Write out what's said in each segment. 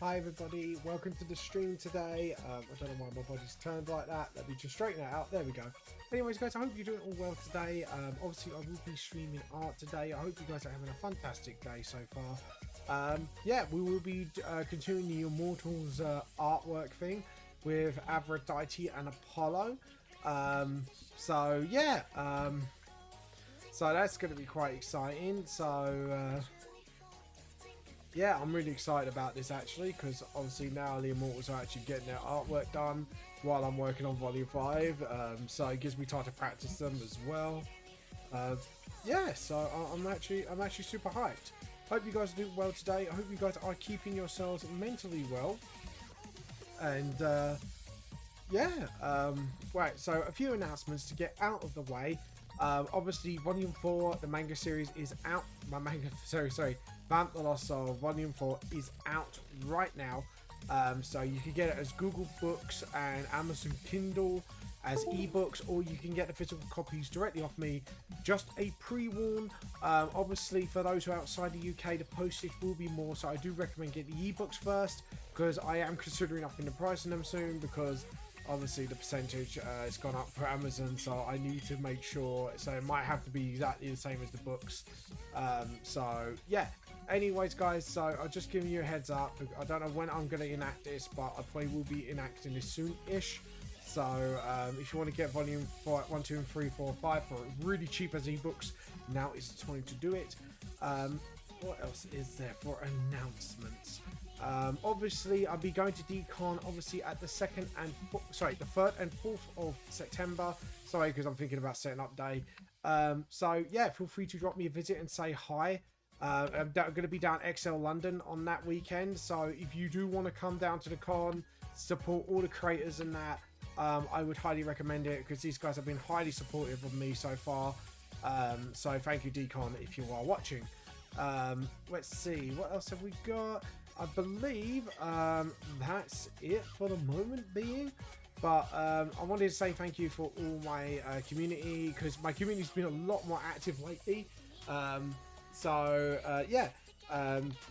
Hi everybody, welcome to the stream today. I don't know why my body's turned like that. Let me just straighten it out. There we go. Anyways guys, I hope you're doing all well today. Obviously I will be streaming art today. I hope you guys are having a fantastic day so far. Yeah, we will be continuing the Immortals artwork thing with Aphrodite and Apollo. So yeah, so that's going to be quite exciting. So yeah, I'm really excited about this actually, because obviously now the Immortals are actually getting their artwork done while I'm working on Volume 5. So it gives me time to practice them as well. Yeah, so I'm actually super hyped. Hope you guys are doing well today. I hope you guys are keeping yourselves mentally well. And yeah, right, so a few announcements to get out of the way. Obviously Volume 4, the manga series is out. Vamp the Lost Soul Volume 4 is out right now. So you can get it as Google Books and Amazon Kindle as ebooks, or you can get the physical copies directly off me. Just a pre-warn, obviously for those who are outside the UK, the postage will be more, so I do recommend getting the ebooks first, because I am considering upping the price on them soon, because obviously the percentage has gone up for Amazon, so I need to make sure, so it might have to be exactly the same as the books. So yeah, anyways guys, so I'll just giving you a heads up. I don't know when I'm going to enact this, but I probably will be enacting this soon-ish. So if you want to get volume 1, 2 and 3, 4, 5 for really cheap as ebooks, now is the time to do it. What else is there for announcements? Obviously I'll be going to Decon obviously at the 3rd and 4th of September. Sorry, because I'm thinking about setting up day. So yeah, feel free to drop me a visit and say hi. I'm going to be down XL London on that weekend, so if you do want to come down to the con, support all the creators and that, I would highly recommend it, because these guys have been highly supportive of me so far. So thank you Decon if you are watching. Let's see, what else have we got? I believe that's it for the moment being. But I wanted to say thank you for all my community, because my community's been a lot more active lately. So yeah,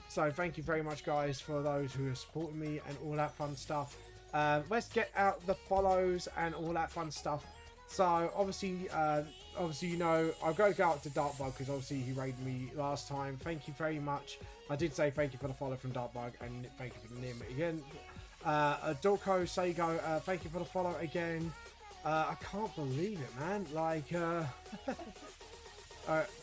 so thank you very much guys for those who are supporting me and all that fun stuff. Let's get out the follows and all that fun stuff. So obviously you know, I've got to go out to Darkbug, because obviously he raided me last time. Thank you very much. I did say thank you for the follow from Darkbug, and thank you for the name again. Dorko Sego, thank you for the follow again. I can't believe it, man. Like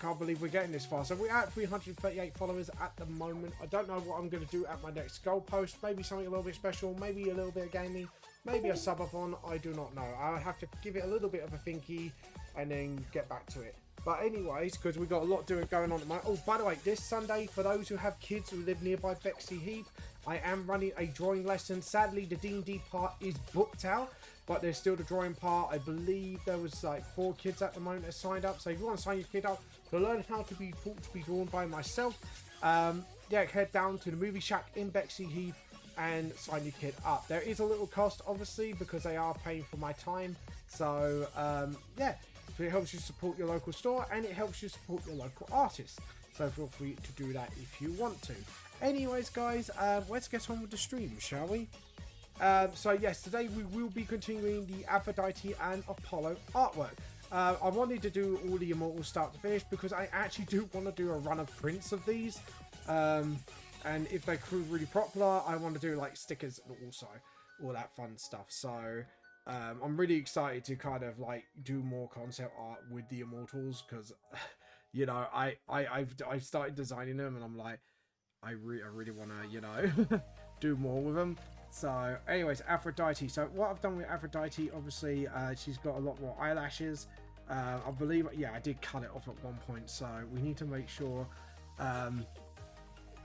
can't believe we're getting this far. So we're at 338 followers at the moment. I don't know what I'm going to do at my next goal post. Maybe something a little bit special, maybe a little bit of gaming, maybe a subathon. I do not know. I'll have to give it a little bit of a thinky and then get back to it. But anyways, because we've got a lot going on at my... Oh, by the way, this Sunday, for those who have kids who live nearby Bexley Heath, I am running a drawing lesson. Sadly, the D&D part is booked out, but there's still the drawing part. I believe there was like 4 kids at the moment that signed up. So if you want to sign your kid up to learn how to be taught to be drawn by myself, yeah, head down to the Movie Shack in Bexley Heath and sign your kid up. There is a little cost, obviously, because they are paying for my time. So yeah, so it helps you support your local store, and it helps you support your local artists. So feel free to do that if you want to. Anyways guys, let's get on with the stream, shall we? So yes, today we will be continuing the Aphrodite and Apollo artwork. I wanted to do all the Immortal start to finish, because I actually do want to do a run of prints of these. And if they prove really popular, I want to do like stickers and also all that fun stuff. So I'm really excited to kind of like do more concept art with the Immortals, because you know, I've started designing them, and I'm like, I really want to, you know, do more with them. So anyways, Aphrodite. So what I've done with Aphrodite, obviously she's got a lot more eyelashes. I believe, yeah, I did cut it off at one point, so we need to make sure.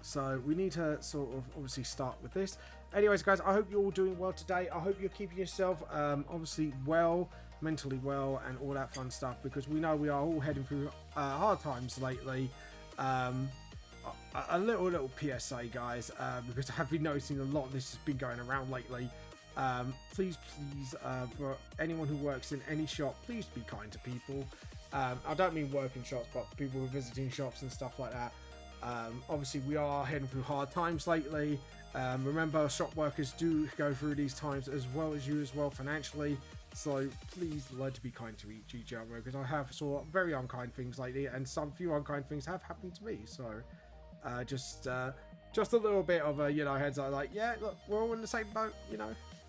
So we need to sort of obviously start with this. Anyways guys, I hope you're all doing well today. I hope you're keeping yourself obviously well, mentally well, and all that fun stuff, because we know we are all heading through hard times lately. A little PSA guys, because I've been noticing a lot of this has been going around lately. Please for anyone who works in any shop, please be kind to people. I don't mean working shops, but people who are visiting shops and stuff like that. Obviously we are heading through hard times lately, Remember, shop workers do go through these times as well as you as well financially. So please learn to be kind to each other, because I have saw very unkind things lately, and some few unkind things have happened to me. So just a little bit of a heads up, like, yeah, look, we're all in the same boat.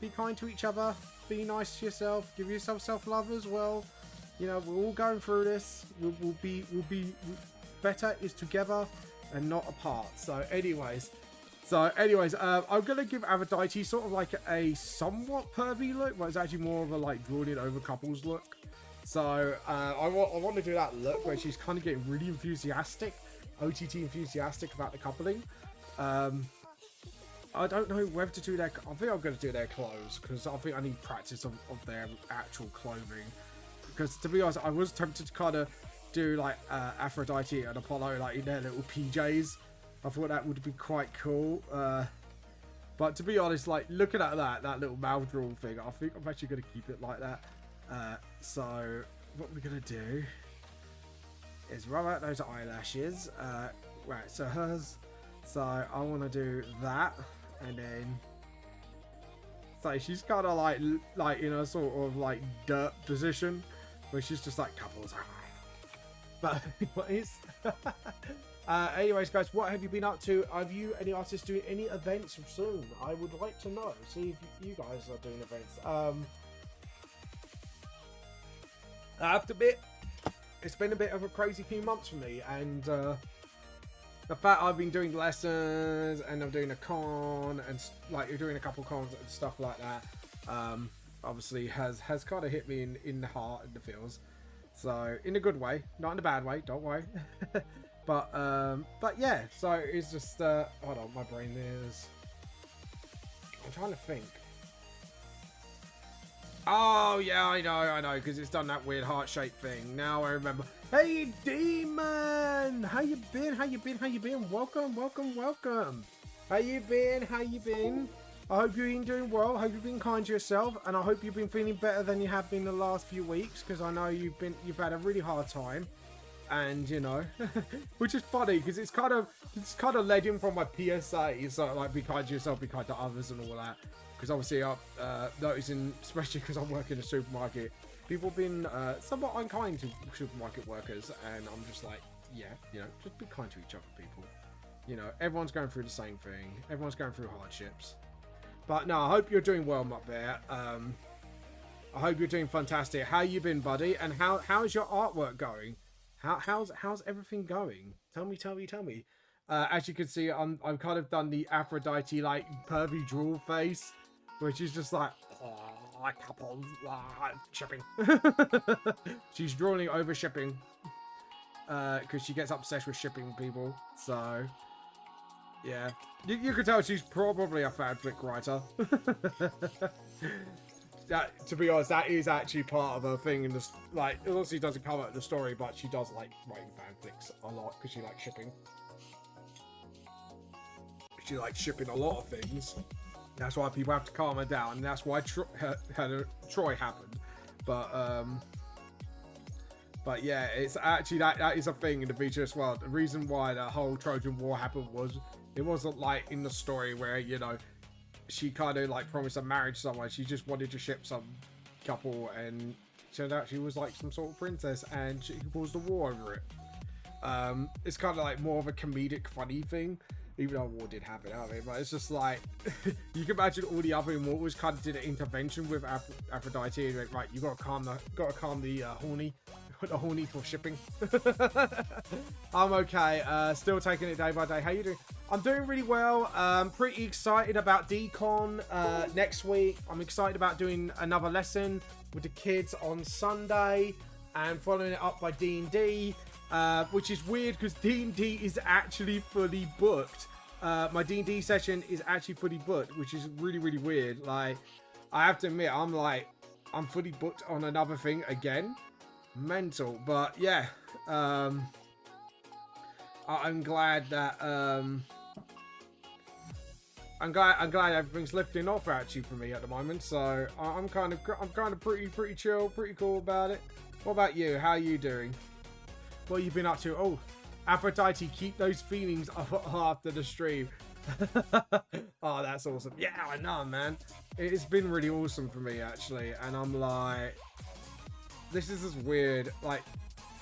Be kind to each other, be nice to yourself, give yourself self-love as well. We're all going through this. We'll be better is together and not apart. So anyways, I'm gonna give Aphrodite sort of like a somewhat pervy look, but it's actually more of a like drawn in over couples look. So I want to do that look where she's kind of getting really enthusiastic, OTT enthusiastic about the coupling. I don't know whether to do their. I think I'm gonna do their clothes, because I think I need practice of their actual clothing. Because to be honest, I was tempted to kind of do like Aphrodite and Apollo like in their little PJs. I thought that would be quite cool. But to be honest, like looking at that little mouth drawl thing, I think I'm actually going to keep it like that. So what we're going to do is rub out those eyelashes. Right, so hers. So I want to do that, and then so she's kind of like in a sort of like dirt position, where she's just like couples. But anyways. Anyways, guys, what have you been up to? Have you any artists doing any events soon? I would like to know. See if you guys are doing events. I have to admit, it's been a bit of a crazy few months for me, and the fact I've been doing lessons and I'm doing a con and like you're doing a couple cons and stuff like that, obviously has kind of hit me in the heart and the feels. So in a good way, not in a bad way. Don't worry. But yeah, so it's just hold on, my brain is. I'm trying to think. Oh yeah, I know, because it's done that weird heart-shaped thing. Now I remember. Hey Demon, how you been? Welcome. How you been? I hope you've been doing well. I hope you've been kind to yourself, and I hope you've been feeling better than you have been the last few weeks, because I know you've had a really hard time. And which is funny because it's kind of led in from my PSA. So like, be kind to yourself, be kind to others, and all that. Because obviously I'm noticing, especially because I'm working in a supermarket, people have been somewhat unkind to supermarket workers, and I'm just like, yeah, just be kind to each other, people. Everyone's going through the same thing. Everyone's going through hardships. But no, I hope you're doing well, up there. I hope you're doing fantastic. How you been, buddy? And how's your artwork going? How's everything going? Tell me. As you can see, I've kind of done the Aphrodite like pervy drool face, which is just like, oh, couple shipping. She's drooling over shipping, because she gets obsessed with shipping people. So yeah, you can tell she's probably a fanfic writer. To be honest, that is actually part of her thing in this. Like, it obviously doesn't come out of the story, but she does like writing fanfics a lot because she likes shipping. She likes shipping a lot of things. That's why people have to calm her down, and that's why Troy happened. But yeah, it's actually that is a thing in the VHS world. The reason why the whole Trojan War happened was it wasn't like in the story where she kind of like promised a marriage to someone. She just wanted to ship some couple, and turned out she was like some sort of princess, and she caused a war over it. It's kind of like more of a comedic, funny thing, even though a war did happen out of it. But it's just like you can imagine all the other immortals kind of did an intervention with Aphrodite. Like, right, you gotta calm the horny. The horny for shipping. I'm okay. Still taking it day by day. How you doing? I'm doing really well. Pretty excited about Decon next week. I'm excited about doing another lesson with the kids on Sunday and following it up by D&D, which is weird because D&D is actually fully booked. My D&D session is actually fully booked, which is really, really weird. Like, I have to admit, I'm fully booked on another thing again. Mental, but yeah, I'm glad that I'm glad everything's lifting off actually for me at the moment. So I'm kind of pretty chill, pretty cool about it. What about you? How are you doing? What have you been up to? Oh, Aphrodite, keep those feelings up after the stream. Oh, that's awesome. Yeah, I know, man. It's been really awesome for me, actually. And I'm like, this is just weird. Like,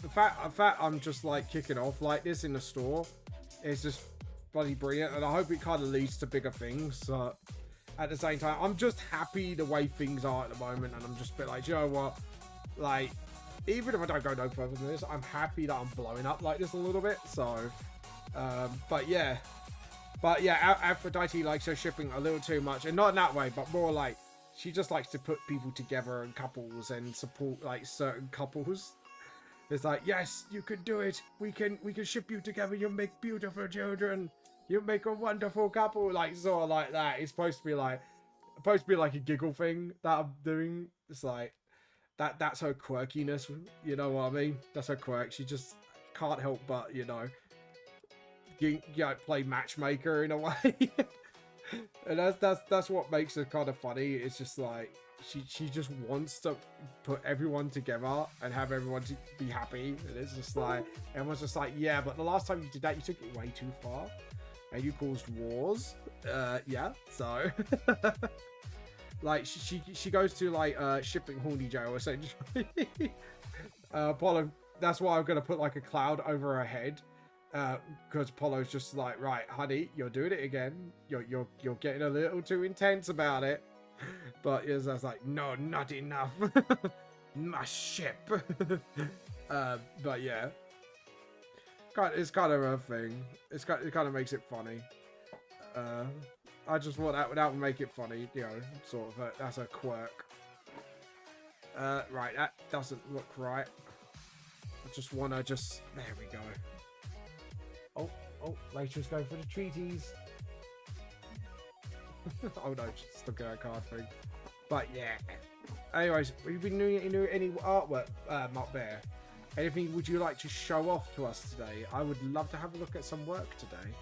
the fact I'm just like kicking off like this in the store is just bloody brilliant. And I hope it kind of leads to bigger things. So at the same time, I'm just happy the way things are at the moment. And I'm just a bit like, you know what? Like, even if I don't go no further than this, I'm happy that I'm blowing up like this a little bit. So, but yeah, Aphrodite likes her shipping a little too much, and not in that way, but more like she just likes to put people together and couples and support like certain couples. It's like, yes, you can do it. We can ship you together. You'll make beautiful children. You'll make a wonderful couple. Like sort of like that. It's supposed to be like a giggle thing that I'm doing. It's like that's her quirkiness. You know what I mean? That's her quirk. She just can't help but, you know, play matchmaker in a way. And that's what makes her kind of funny. It's just like she just wants to put everyone together and have everyone to be happy. And it's just like everyone's just like, yeah, but the last time you did that, you took it way too far and you caused wars. Yeah, so like she goes to like shipping horny jail essentially. Apollo, that's why I'm gonna put like a cloud over her head. Because Apollo's just like, right, honey, you're doing it again. You're getting a little too intense about it. But I was like, no, not enough. My ship. But yeah, it's kind of a thing. It kind of makes it funny. I just thought that would make it funny, you know, sort of. That's a quirk. Right, that doesn't look right. I just wanna there we go. Oh, Rachel's going for the treaties. Oh no, just look at that card thing. But yeah. Anyways, have you been doing any artwork, Mark Bear? Anything would you like to show off to us today? I would love to have a look at some work today.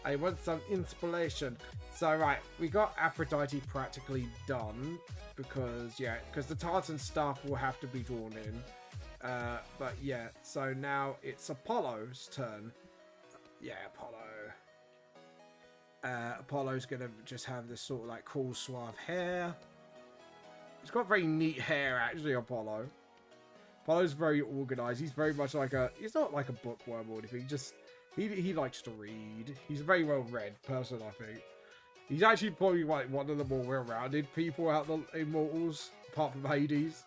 I want some inspiration. So right, we got Aphrodite practically done because the tartan stuff will have to be drawn in. But yeah, so now it's Apollo's turn. Yeah, Apollo's gonna just have this sort of like cool suave hair. He's got very neat hair actually, Apollo's very organized. He's very much like he's not like a bookworm or anything, he likes to read. He's a very well read person, I think. He's actually probably like one of the more well-rounded people out the Immortals, apart from Hades.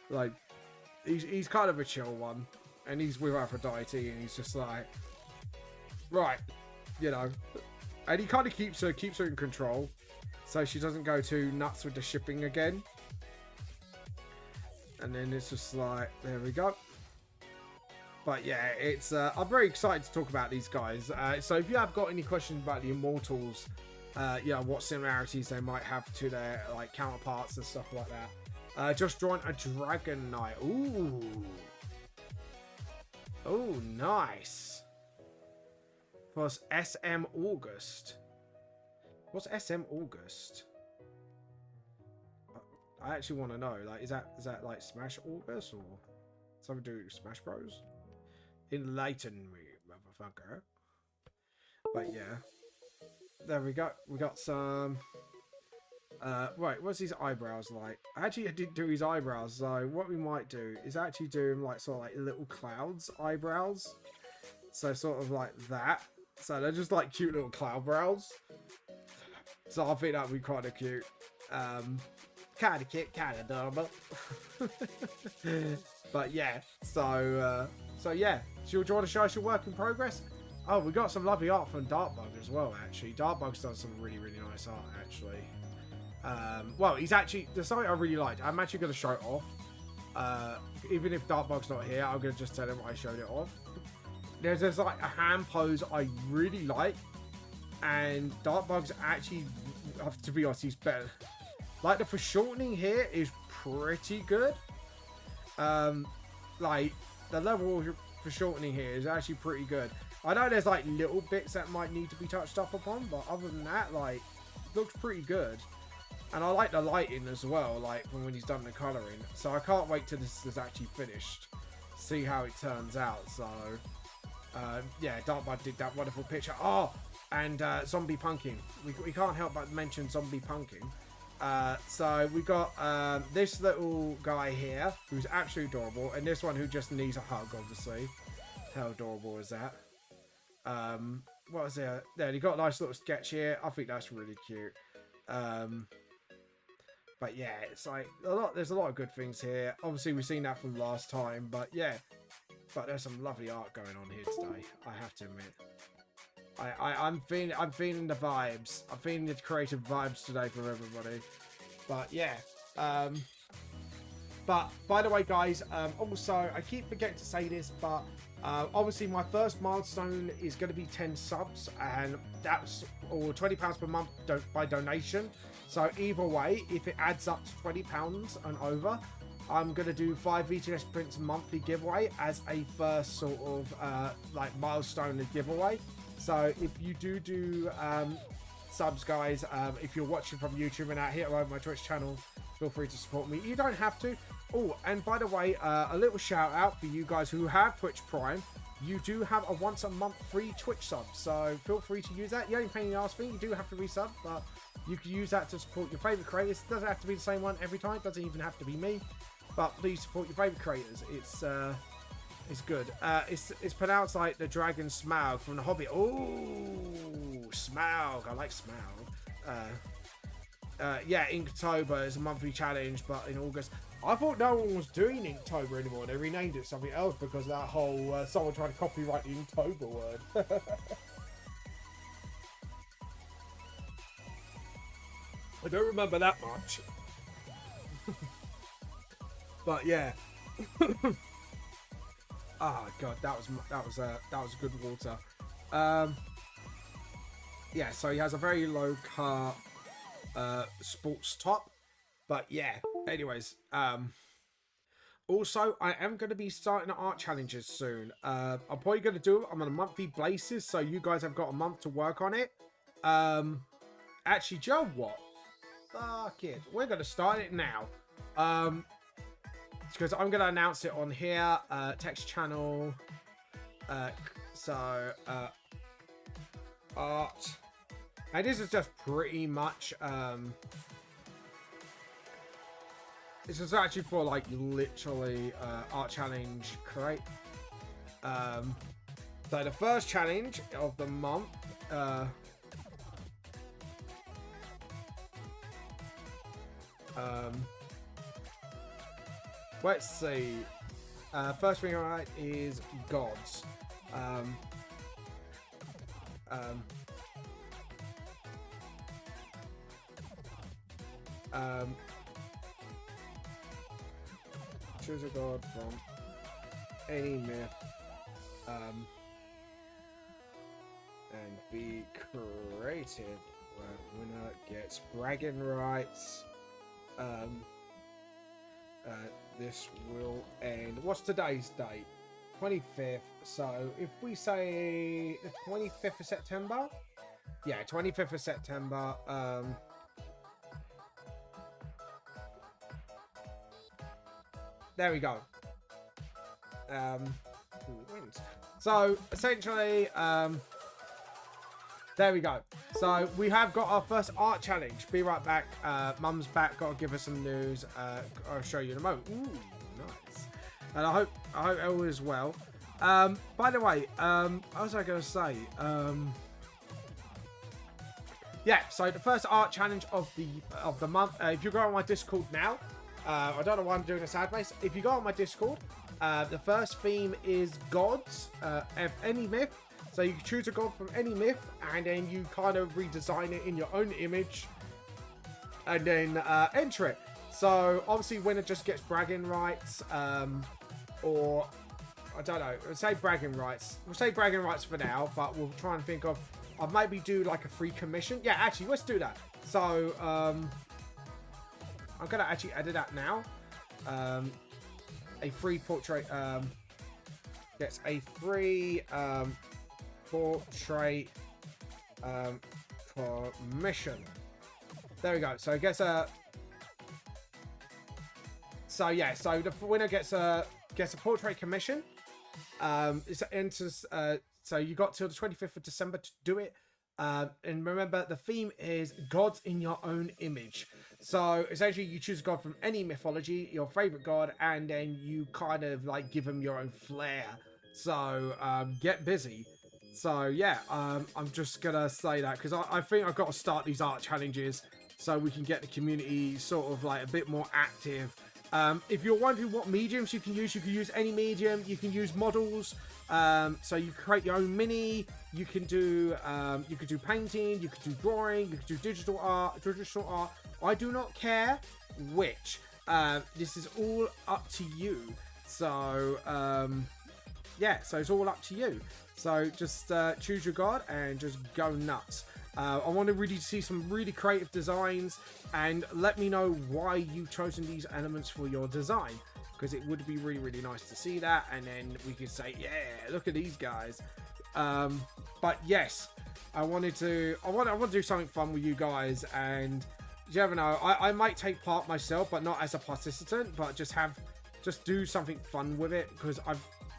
Like, he's kind of a chill one, and he's with Aphrodite, and he's just like, right, you know, and he kind of keeps her in control, so she doesn't go too nuts with the shipping again. And then it's just like, there we go. But yeah, it's I'm very excited to talk about these guys. So if you have got any questions about the Immortals, what similarities they might have to their like counterparts and stuff like that, just join a Dragon Knight. Ooh, nice. Plus SM August. What's SM August? I actually want to know. Like, is that like Smash August or something to do with Smash Bros? Enlighten me, motherfucker. But yeah, there we go. We got some. Right, what's his eyebrows like? Actually, I didn't do his eyebrows, so what we might do is actually do him like sort of like little clouds eyebrows. So sort of like that. So they're just like cute little cloud brows. So I think that would be kind of cute. Kind of cute, kind of adorable. But yeah, so yeah. Do you want to show us your work in progress? Oh, we got some lovely art from Dartbug as well, actually. Dartbug's done some really, really nice art, actually. Well, he's actually, there's something I really liked. I'm actually going to show it off. Even if Dartbug's not here, I'm going to just tell him I showed it off. There's like a hand pose I really like, and Dartbug's actually, to be honest, he's better. Like the foreshortening here is pretty good. Like the level of foreshortening here is actually pretty good. I know there's like little bits that might need to be touched up upon, but other than that, like, looks pretty good. And I like the lighting as well, like when he's done the colouring. So I can't wait till this is actually finished. See how it turns out. So yeah, Dartbug did that wonderful picture. Oh, and zombie punking. We can't help but mention zombie punking. So we got this little guy here who's absolutely adorable, and this one who just needs a hug, obviously. How adorable is that? What was there? There, you got a nice little sketch here. I think that's really cute. But yeah, it's like there's a lot of good things here. Obviously, we've seen that from last time, but yeah. But there's some lovely art going on here today, I have to admit. I'm feeling the vibes. I'm feeling the creative vibes today from everybody. But yeah. But by the way, guys, also I keep forgetting to say this, but obviously my first milestone is going to be 10 subs, and that's or £20 per month by donation. So either way, if it adds up to £20 and over, I'm going to do 5 VTS prints monthly giveaway as a first sort of like milestone giveaway. So if you do subs, guys, if you're watching from YouTube and out here over my Twitch channel, feel free to support me. You don't have to. Oh, and by the way, a little shout out for you guys who have Twitch Prime. You do have a once a month free Twitch sub, so feel free to use that. You only pay the ask fee. You do have to resub, but you can use that to support your favorite creators. It doesn't have to be the same one every time. It doesn't even have to be me, but please support your favorite creators. It's good. It's pronounced like the dragon Smaug from The Hobbit. Oh, Smaug. I like Smaug. Yeah, Inktober is a monthly challenge, but in August. I thought no one was doing Inktober anymore. They renamed it something else because of that whole someone trying to copyright the Inktober word. I don't remember that much. But yeah. Oh god, that was a good water. Yeah, so he has a very low carb sports top. But yeah, anyways, also I am going to be starting art challenges soon. I'm probably going to do them on a monthly basis, so you guys have got a month to work on it. Actually, do you know what? Fuck it, we're going to start it now. Because I'm going to announce it on here, text channel. Art, and this is just pretty much this is actually for like literally art challenge create. So the first challenge of the month let's see. First thing I write is gods. Choose a god from any myth, and be creative. Winner gets bragging rights. This will end. What's today's date? 25th. So if we say the 25th of September, yeah, 25th of September. There we go. Who wins? So essentially, there we go. So we have got our first art challenge. Be right back. Mum's back. Got to give us some news. I'll show you in a moment. Ooh, nice. And I hope all is well. By the way, what was I going to say? Yeah. So the first art challenge of the month. If you go on my Discord now. I don't know why I'm doing a sad face. If you go on my Discord, the first theme is gods of any myth. So you can choose a god from any myth, and then you kind of redesign it in your own image, and then enter it. So obviously, winner just gets bragging rights, or I don't know. We'll say bragging rights. We'll say bragging rights for now, but we'll try and think of. I'll maybe do like a free commission. Yeah, actually, let's do that. So I'm gonna actually edit that now. A free portrait gets a free portrait commission. There we go. So it gets a. So yeah. So the winner gets a portrait commission. It enters. So you got till the 25th of December to do it. And remember, the theme is gods in your own image. So essentially, you choose a god from any mythology, your favorite god, and then you kind of like give them your own flair. So get busy. So yeah, I'm just gonna say that because I think I've got to start these art challenges so we can get the community sort of like a bit more active. If you're wondering what mediums you can use any medium. You can use models. So you create your own mini. You can do painting. You can do drawing. You can do digital art, traditional art. I do not care which. This is all up to you. So yeah, so it's all up to you. So just choose your god and just go nuts. I want to really see some really creative designs, and let me know why you've chosen these elements for your design, because it would be really, really nice to see that, and then we could say, yeah, look at these guys. But yes, I want to do something fun with you guys, and you never know, I might take part myself, but not as a participant, but just do something fun with it, because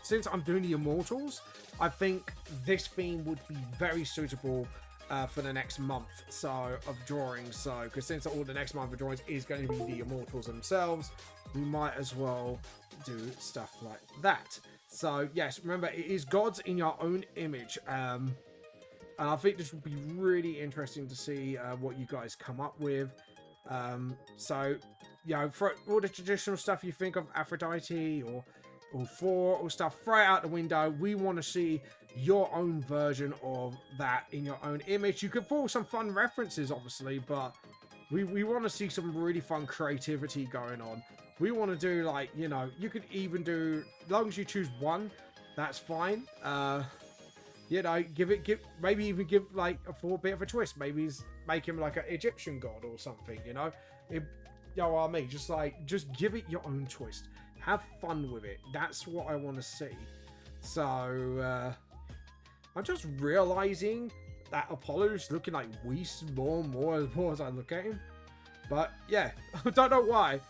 since I'm doing the Immortals, I think this theme would be very suitable for the next month of drawing. So because since all the next month of drawings is going to be the Immortals themselves, we might as well do stuff like that. So yes, remember, it is gods in your own image, and I think this would be really interesting to see what you guys come up with. So you know, for all the traditional stuff you think of, Aphrodite or Thor or stuff, throw it out the window. We want to see your own version of that in your own image. You could pull some fun references, obviously, but we want to see some really fun creativity going on. We want to do, like, you know, you could even do, as long as you choose one, that's fine. You know, maybe even give like a bit of a twist. Maybe make him like an Egyptian god or something, you know. You know what I mean? Just give it your own twist. Have fun with it. That's what I want to see. So I'm just realizing that Apollo's looking like Whis more and more as I look at him. But yeah, I don't know why.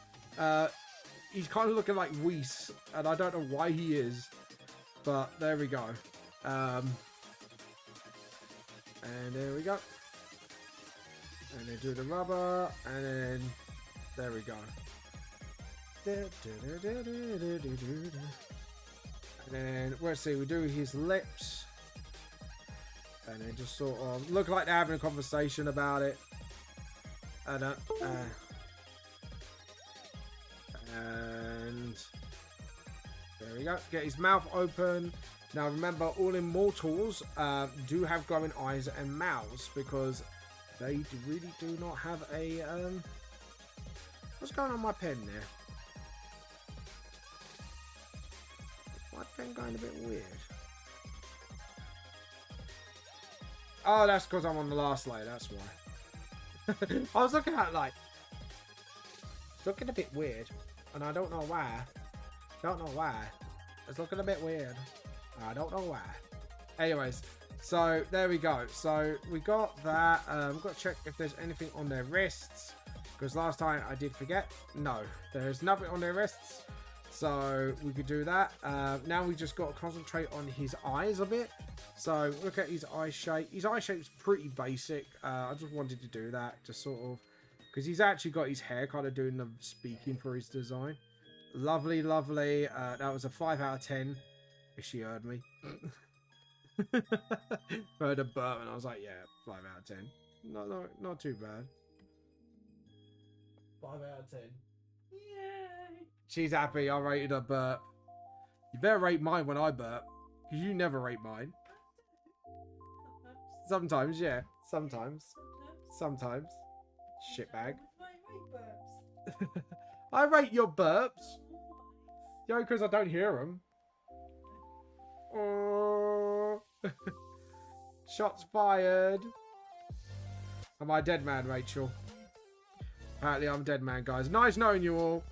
He's kind of looking like Whis, and I don't know why he is. But there we go. And there we go. And then do the rubber, and then there we go. And then let's see, we do his lips, and then just sort of look like they're having a conversation about it. And there we go. Get his mouth open. Now remember, all Immortals do have glowing eyes and mouths, because they really do not have a what's going on with my pen there? My pen going a bit weird. Oh, that's because I'm on the last layer, that's why. I was looking at it like, it's looking a bit weird, and I don't know why. Don't know why. It's looking a bit weird. I don't know why. Anyways, so there we go. So we got that. We've got to check if there's anything on their wrists, because last time I did forget. No, there's nothing on their wrists. So we could do that. Now we just got to concentrate on his eyes a bit. So look at his eye shape. His eye shape's pretty basic. I just wanted to do that, just sort of, because he's actually got his hair kind of doing the speaking for his design. Lovely, lovely. That was a 5 out of 10. If she heard me. Heard a burp and I was like, yeah, 5 out of 10. No, not too bad. 5 out of 10. Yay! She's happy I rated a burp. You better rate mine when I burp, because you never rate mine. Sometimes, yeah. Sometimes. Shitbag. I rate your burps. Yeah, because I don't hear them. Oh. Shots fired. Am I dead man, Rachel? Apparently I'm dead man, guys. Nice knowing you all.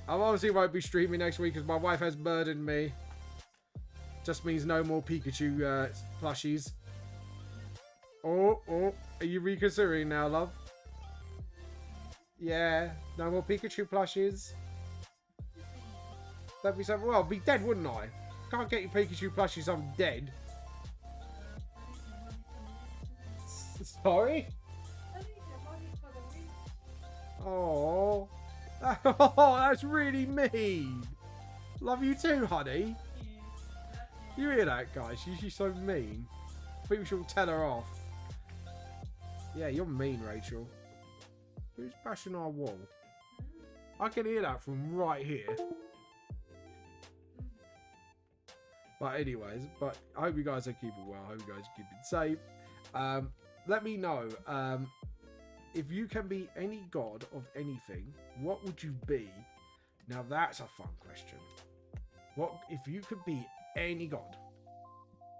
I obviously won't be streaming next week because my wife has burdened me. Just means no more Pikachu plushies. Oh, are you reconsidering now, love? Yeah, no more Pikachu plushies. That'd be something. Well, I'd be dead, wouldn't I? Can't get you Pikachu plushies, I'm dead. Sorry? Oh. Oh, that's really mean. Love you too, honey. You hear that, guys? She's so mean. I think we should tell her off. Yeah, you're mean, Rachel. Who's bashing our wall? I can hear that from right here. But anyways, I hope you guys are keeping well. I hope you guys are keeping safe. Let me know. If you can be any god of anything, what would you be? Now that's a fun question. What if you could be any god?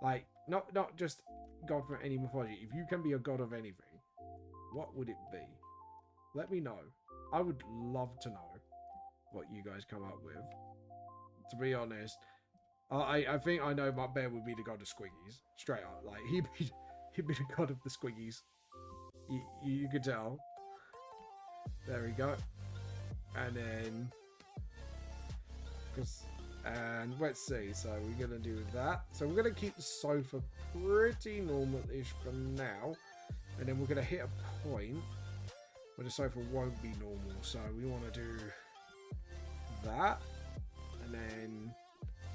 Like, not just god from any mythology. If you can be a god of anything, what would it be? Let me know. I would love to know what you guys come up with. To be honest, I think I know my bear would be the god of squiggies. Straight up. Like, he'd be the god of the squiggies. You could tell. There we go. And then... And let's see. So we're going to do that. So we're going to keep the sofa pretty normal-ish for now. And then we're going to hit a point where the sofa won't be normal. So we want to do that. And then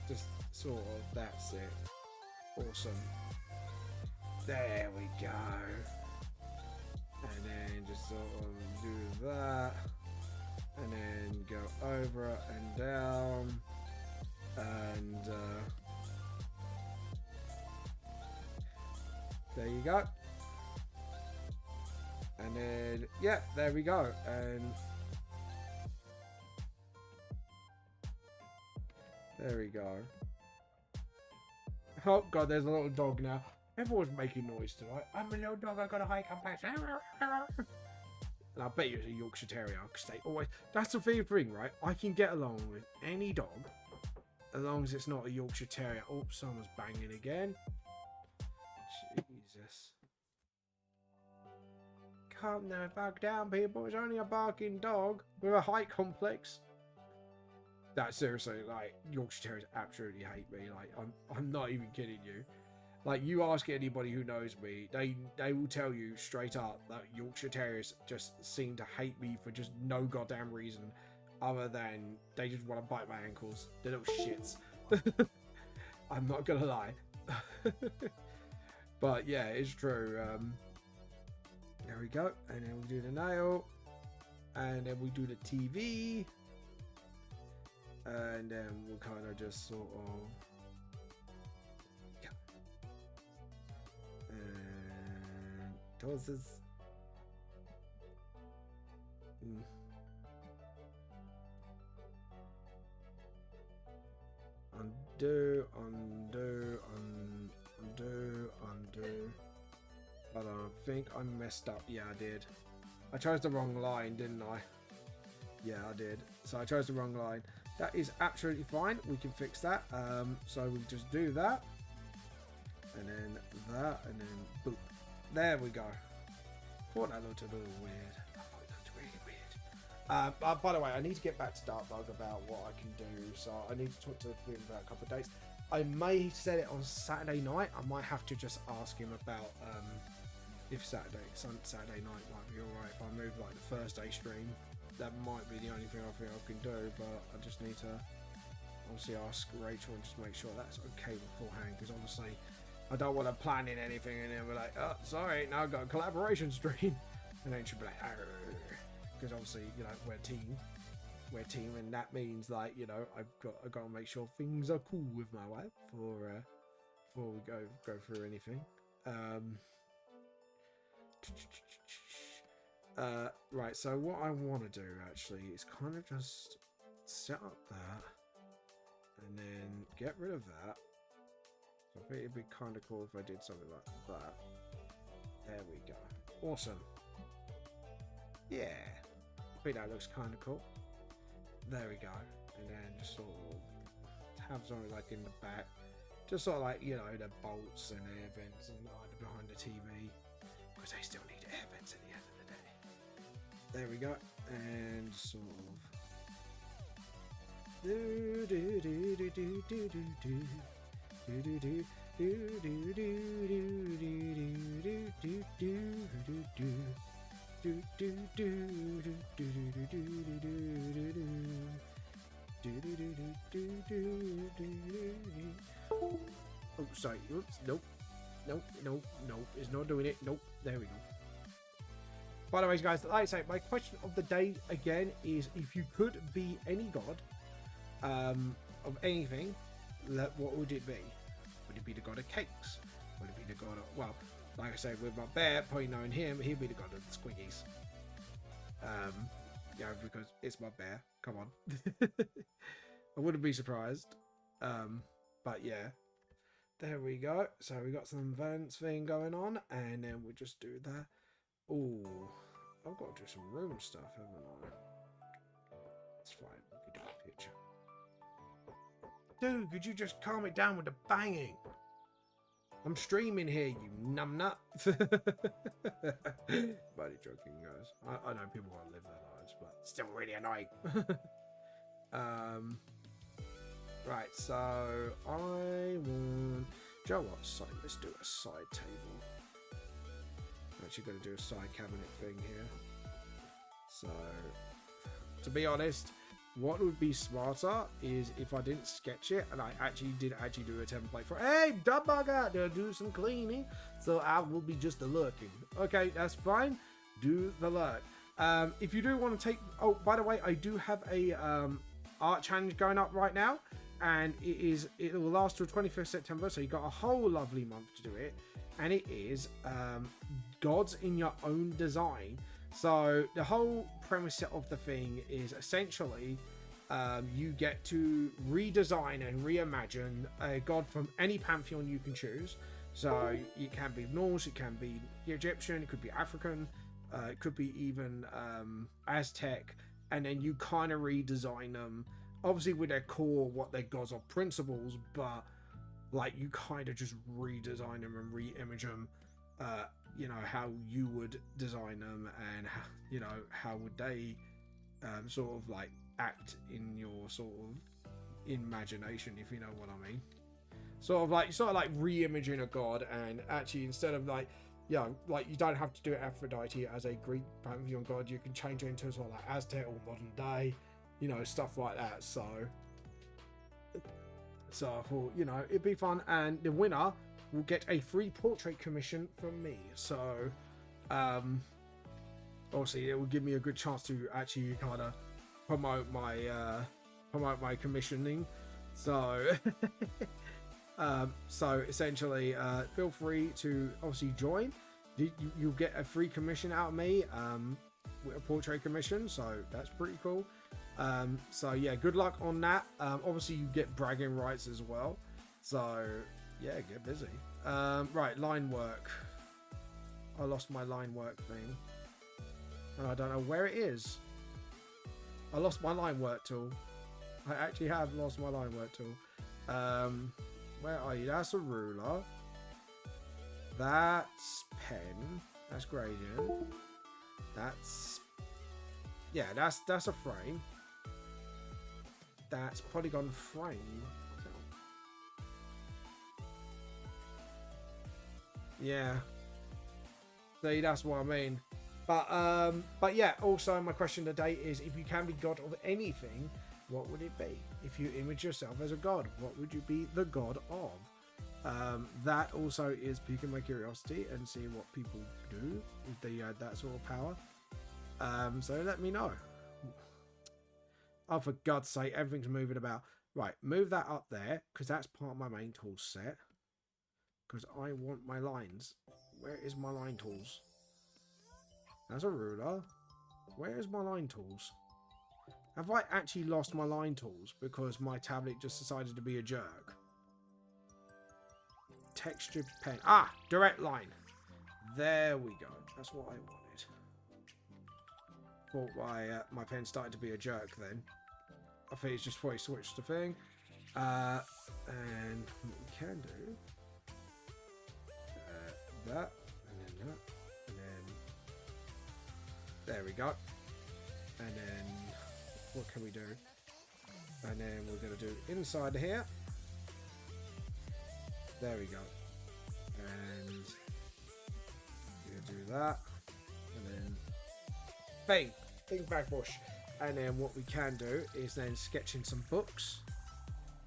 just sort of, that's it. Awesome. There we go. And then just sort of do that. And then go over and down. And there you go. And then, yeah, there we go. And there we go. Oh god, there's a little dog now. Everyone's making noise tonight. I'm a little dog, I got a high complexion. And I bet you it's a Yorkshire Terrier, because they always... That's the thing, right? I can get along with any dog, as long as it's not a Yorkshire Terrier. Oh, someone's banging again. Jesus. Calm down, back down, people. It's only a barking dog with a height complex. That's seriously, like, Yorkshire Terriers absolutely hate me. Like, I'm not even kidding you. Like, you ask anybody who knows me, they will tell you straight up that Yorkshire Terriers just seem to hate me for just no goddamn reason other than they just want to bite my ankles. They're little shits. I'm not gonna lie. But yeah, it's true. There we go. And then we do the nail. And then we do the TV. And then we'll kind of just sort of... Entonces, undo. But I think I messed up. Yeah, I did. I chose the wrong line, didn't I? Yeah, I did. So I chose the wrong line. That is absolutely fine. We can fix that. So we just do that. And then that. And then boop. There we go. Thought that looked a little weird. I thought it looked really weird. By the way, I need to get back to Darkbug about what I can do. So I need to talk to him about a couple of dates. I may set it on Saturday night. I might have to just ask him about if Saturday night might be alright. If I move like the Thursday stream, that might be the only thing I think I can do. But I just need to obviously ask Rachel and just make sure that's okay beforehand. Because obviously I don't want to plan in anything and then we're like, oh, sorry, now I've got a collaboration stream. And then she'll be like, because obviously, you know, we're a team, and that means, like, you know, I've got to make sure things are cool with my wife before we go through anything. Right, so what I want to do actually is kind of just set up that and then get rid of that. So I think it'd be kind of cool if I did something like that. There we go. Awesome. Yeah, I think that looks kind of cool. There we go. And then just sort of have something like in the back, just sort of like, you know, the bolts and air vents and like behind the TV, because they still need air vents at the end of the day. There we go. And sort of Oh, sorry. Oops. Nope. Nope. Nope. Nope. It's not doing it. Nope. There we go. By the way, guys, like I say, my question of the day again is: if you could be any god, of anything, what would it be? Would it be the god of cakes? Would it be the god of, well, like I say, with my bear, probably knowing him, he'd be the god of the squiggies. Yeah, because it's my bear. Come on. I wouldn't be surprised. But yeah. There we go. So we got some events thing going on, and then we just do that. Oh, I've got to do some room stuff, haven't I? It's fine. We can do a picture. Dude, could you just calm it down with the banging? I'm streaming here, you numbnut. Buddy joking, guys. I know people want to live their lives, but it's still really annoying. Right, so I want... Do you know what? Side, let's do a side table. I'm actually going to do a side cabinet thing here. So, to be honest, what would be smarter is if I didn't sketch it and I did do a template for, hey, dumb bugger, to do some cleaning. So I will be just lurking. Okay, that's fine. Do the lurk. If you do want to take... Oh, by the way, I do have a art challenge going up right now. And it will last till 25th September, so you got a whole lovely month to do it. And it is gods in your own design. So the whole premise of the thing is essentially you get to redesign and reimagine a god from any pantheon you can choose. So it can be Norse, it can be Egyptian, it could be African, it could be even Aztec, and then you kind of redesign them. Obviously with their core, what their gods are principles, but like you kind of just redesign them and re-image them, you know, how you would design them, and how, you know, how would they sort of like act in your sort of imagination, if you know what I mean. Sort of like re-imaging a god, and actually instead of like, you know, like you don't have to do Aphrodite as a Greek pantheon god, you can change it into sort of like Aztec or modern day. You know, stuff like that. So I thought, you know, it'd be fun, and the winner will get a free portrait commission from me. So obviously it will give me a good chance to actually kind of promote my commissioning. So so essentially feel free to obviously join. You'll get a free commission out of me with a portrait commission, so that's pretty cool. So yeah, good luck on that. Obviously you get bragging rights as well, so yeah, get busy. Right, line work. I lost my line work thing and I don't know where it is. I lost my line work tool. I actually have lost my line work tool. Where are you? That's a ruler, that's pen, that's gradient, that's, yeah, that's a frame. That's polygon frame. Yeah. See, that's what I mean. But yeah, also my question today is, if you can be god of anything, what would it be? If you image yourself as a god, what would you be the god of? That also is piquing my curiosity and see what people do if they had that sort of power. So let me know. Oh, for God's sake, everything's moving about. Right, move that up there, because that's part of my main tool set. Because I want my lines. Where is my line tools? That's a ruler. Where is my line tools? Have I actually lost my line tools because my tablet just decided to be a jerk? Textured pen. Ah, direct line. There we go. That's what I wanted. Thought my pen started to be a jerk then. I think it's just before I switched the thing. And what we can do, that, and then that, and then there we go. And then what can we do? And then we're going to do inside here. There we go. And you do that. And then bing, bang, bush. And then what we can do is then sketch in some books.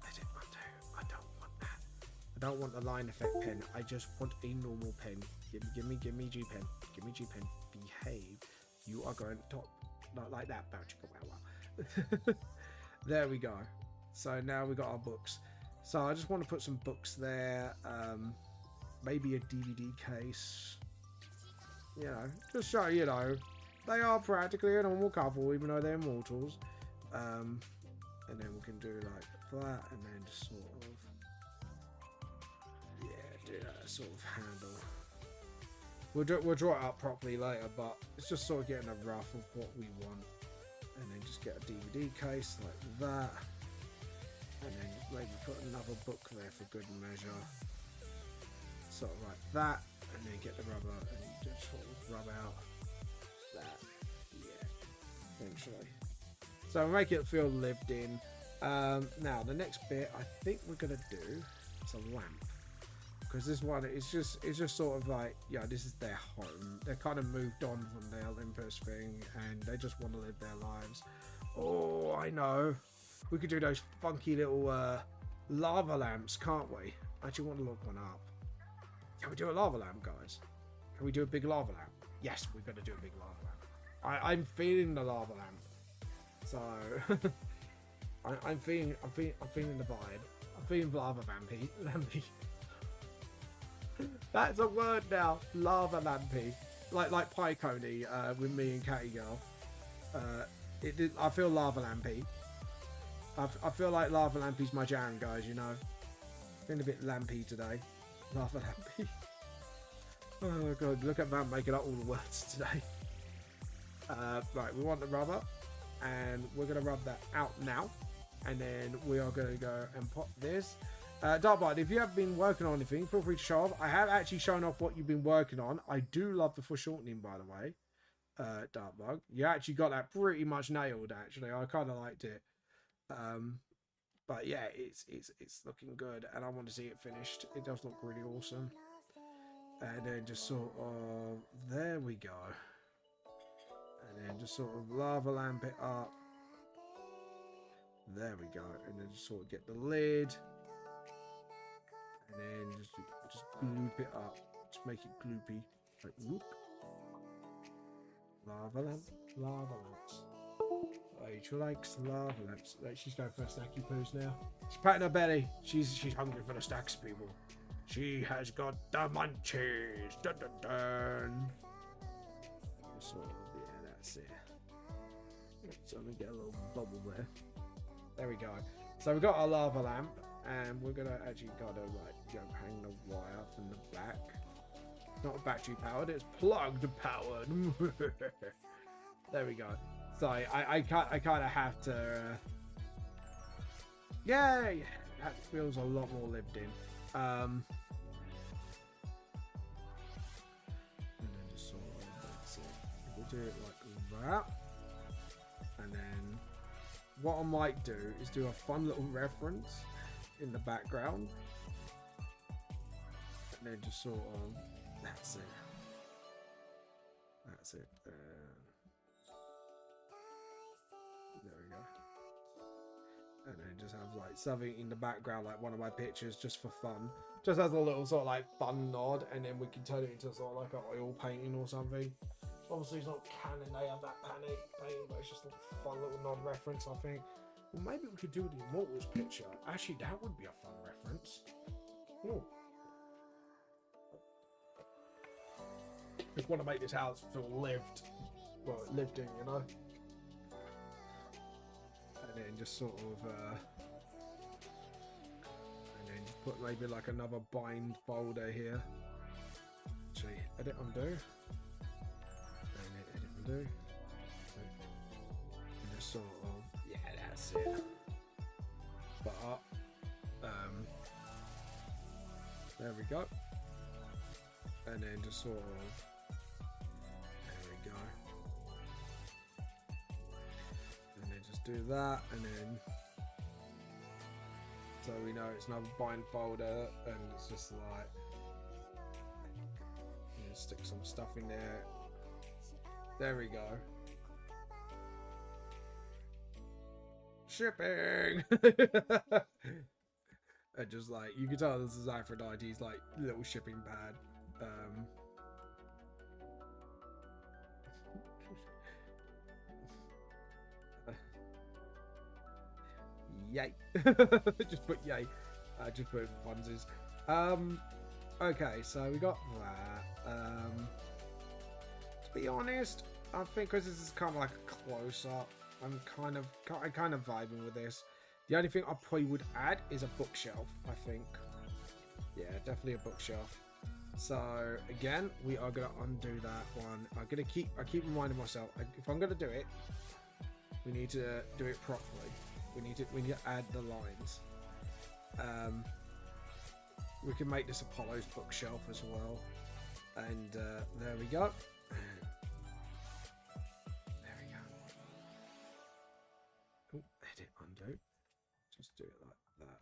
Edit, undo. I don't want that. I don't want the line effect pen. I just want a normal pen. Give me G pen. Give me G pen. Behave. You are going top. Not like that. Wow. There we go. So now we got our books. So I just want to put some books there. Maybe a DVD case. You know, just so you know. They are practically a normal couple, even though they're mortals. And then we can do like that, and then just sort of, yeah, do that sort of handle. We'll draw it up properly later, but it's just sort of getting a rough of what we want, and then just get a DVD case like that, and then maybe put another book there for good measure, sort of like that, and then get the rubber and just sort of rub out. That, yeah, eventually. So make it feel lived in. Now the next bit I think we're gonna do is a lamp, because this one is just sort of like, yeah, this is their home. They're kind of moved on from the Olympus thing, and they just want to live their lives. Oh, I know. We could do those funky little lava lamps, can't we? I actually want to look one up. Can we do a lava lamp, guys? Can we do a big lava lamp? Yes, we're gonna do a big lava lamp. I'm feeling the lava lamp. So I'm feeling the vibe. I'm feeling lava lampy. That's a word now. Lava lampy. Like Pie Coney with me and Catty Girl. I feel lava lampy. I feel like lava lampy's my jam, guys, you know. Feeling a bit lampy today. Lava lampy. Oh god, look at that making up all the words today. Right, we want the rubber, and we're going to rub that out now, and then we are going to go and pop this. Darkbite, if you have been working on anything, feel free to show off. I have actually shown off what you've been working on. I do love the foreshortening, by the way. Darkbug, you actually got that pretty much nailed, actually. I kind of liked it. But yeah, it's looking good, and I want to see it finished. It does look really awesome. And then just sort of, there we go. And then just sort of lava lamp it up. There we go. And then just sort of get the lid. And then just gloop it up. Just make it gloopy. Like whoop. Lava lamp. Lava lamps. Rachel likes lava lamps. Like, she's going for a snacky poos now. She's patting her belly. She's hungry for the snacks, people. She has got the munchies. Dun dun dun. Sort of, yeah, that's it. So I'm gonna get a little bubble there. There we go. So we've got our lava lamp, and we're gonna actually gotta like hang the wire from the back. Not battery powered, it's plugged powered. There we go. So I kind of have to. Yeah, that feels a lot more lived in. And then just sort of, that's it. We'll do it like that. And then what I might do is do a fun little reference in the background. And then just sort of, that's it. That's it. There we go. And then just have like something in the background, like one of my pictures, just for fun. Just as a little sort of like fun nod, and then we can turn it into sort of like an oil painting or something. Obviously it's not canon, they have that painting, but it's just a fun little nod reference, I think. Well, maybe we could do the Immortals picture. Actually, that would be a fun reference. Ooh. Just want to make this house feel lived. Well, lived in, you know? And then just sort of, and then just put maybe like another bind folder here. Actually, edit undo. And then edit undo. And just sort of, yeah, that's it. But up. There we go. And then just sort of, there we go. And then just do that, and then so we know it's another bind folder, and it's just like, stick some stuff in there. There we go. Shipping. And just like, you can tell this is Aphrodite's like little shipping pad. Yay. Just put yay. Just put funsies. Okay, so we got that. To be honest, I think because this is kind of like a close-up, I'm kind of vibing with this. The only thing I probably would add is a bookshelf, I think. Yeah, definitely a bookshelf. So again, we are gonna undo that one. I keep reminding myself, if I'm gonna do it, we need to do it properly. We need to add the lines. We can make this Apollo's bookshelf as well. And there we go. There we go. Oh, edit, undo. Just do it like that.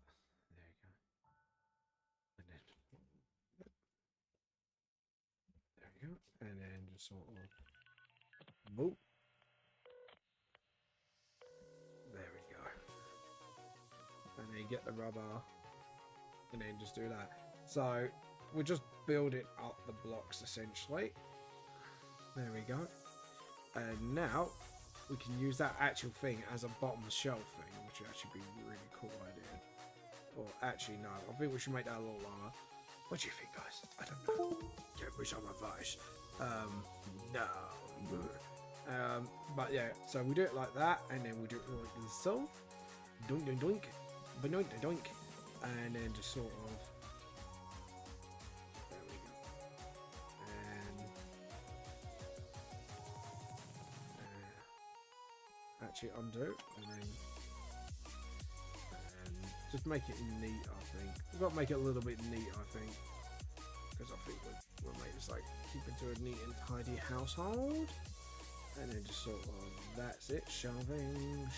There you go. And then there we go. And then just sort of boop. There we go. And then you get the rubber. And then just do that. So we're just building up the blocks essentially. There we go. And now we can use that actual thing as a bottom shelf thing, which would actually be a really cool idea. Or actually no, I think we should make that a little lower. What do you think, guys? I don't know. Give me some advice. No. But yeah, so we do it like that, and then we do it like so. Doink doink doink. Doink doink. And then just sort of, there we go, and actually undo, and just make it neat. I think we've got to make it a little bit neat, I think, because I think we'll make this like keep it to a neat and tidy household, and then just sort of, that's it, shelving,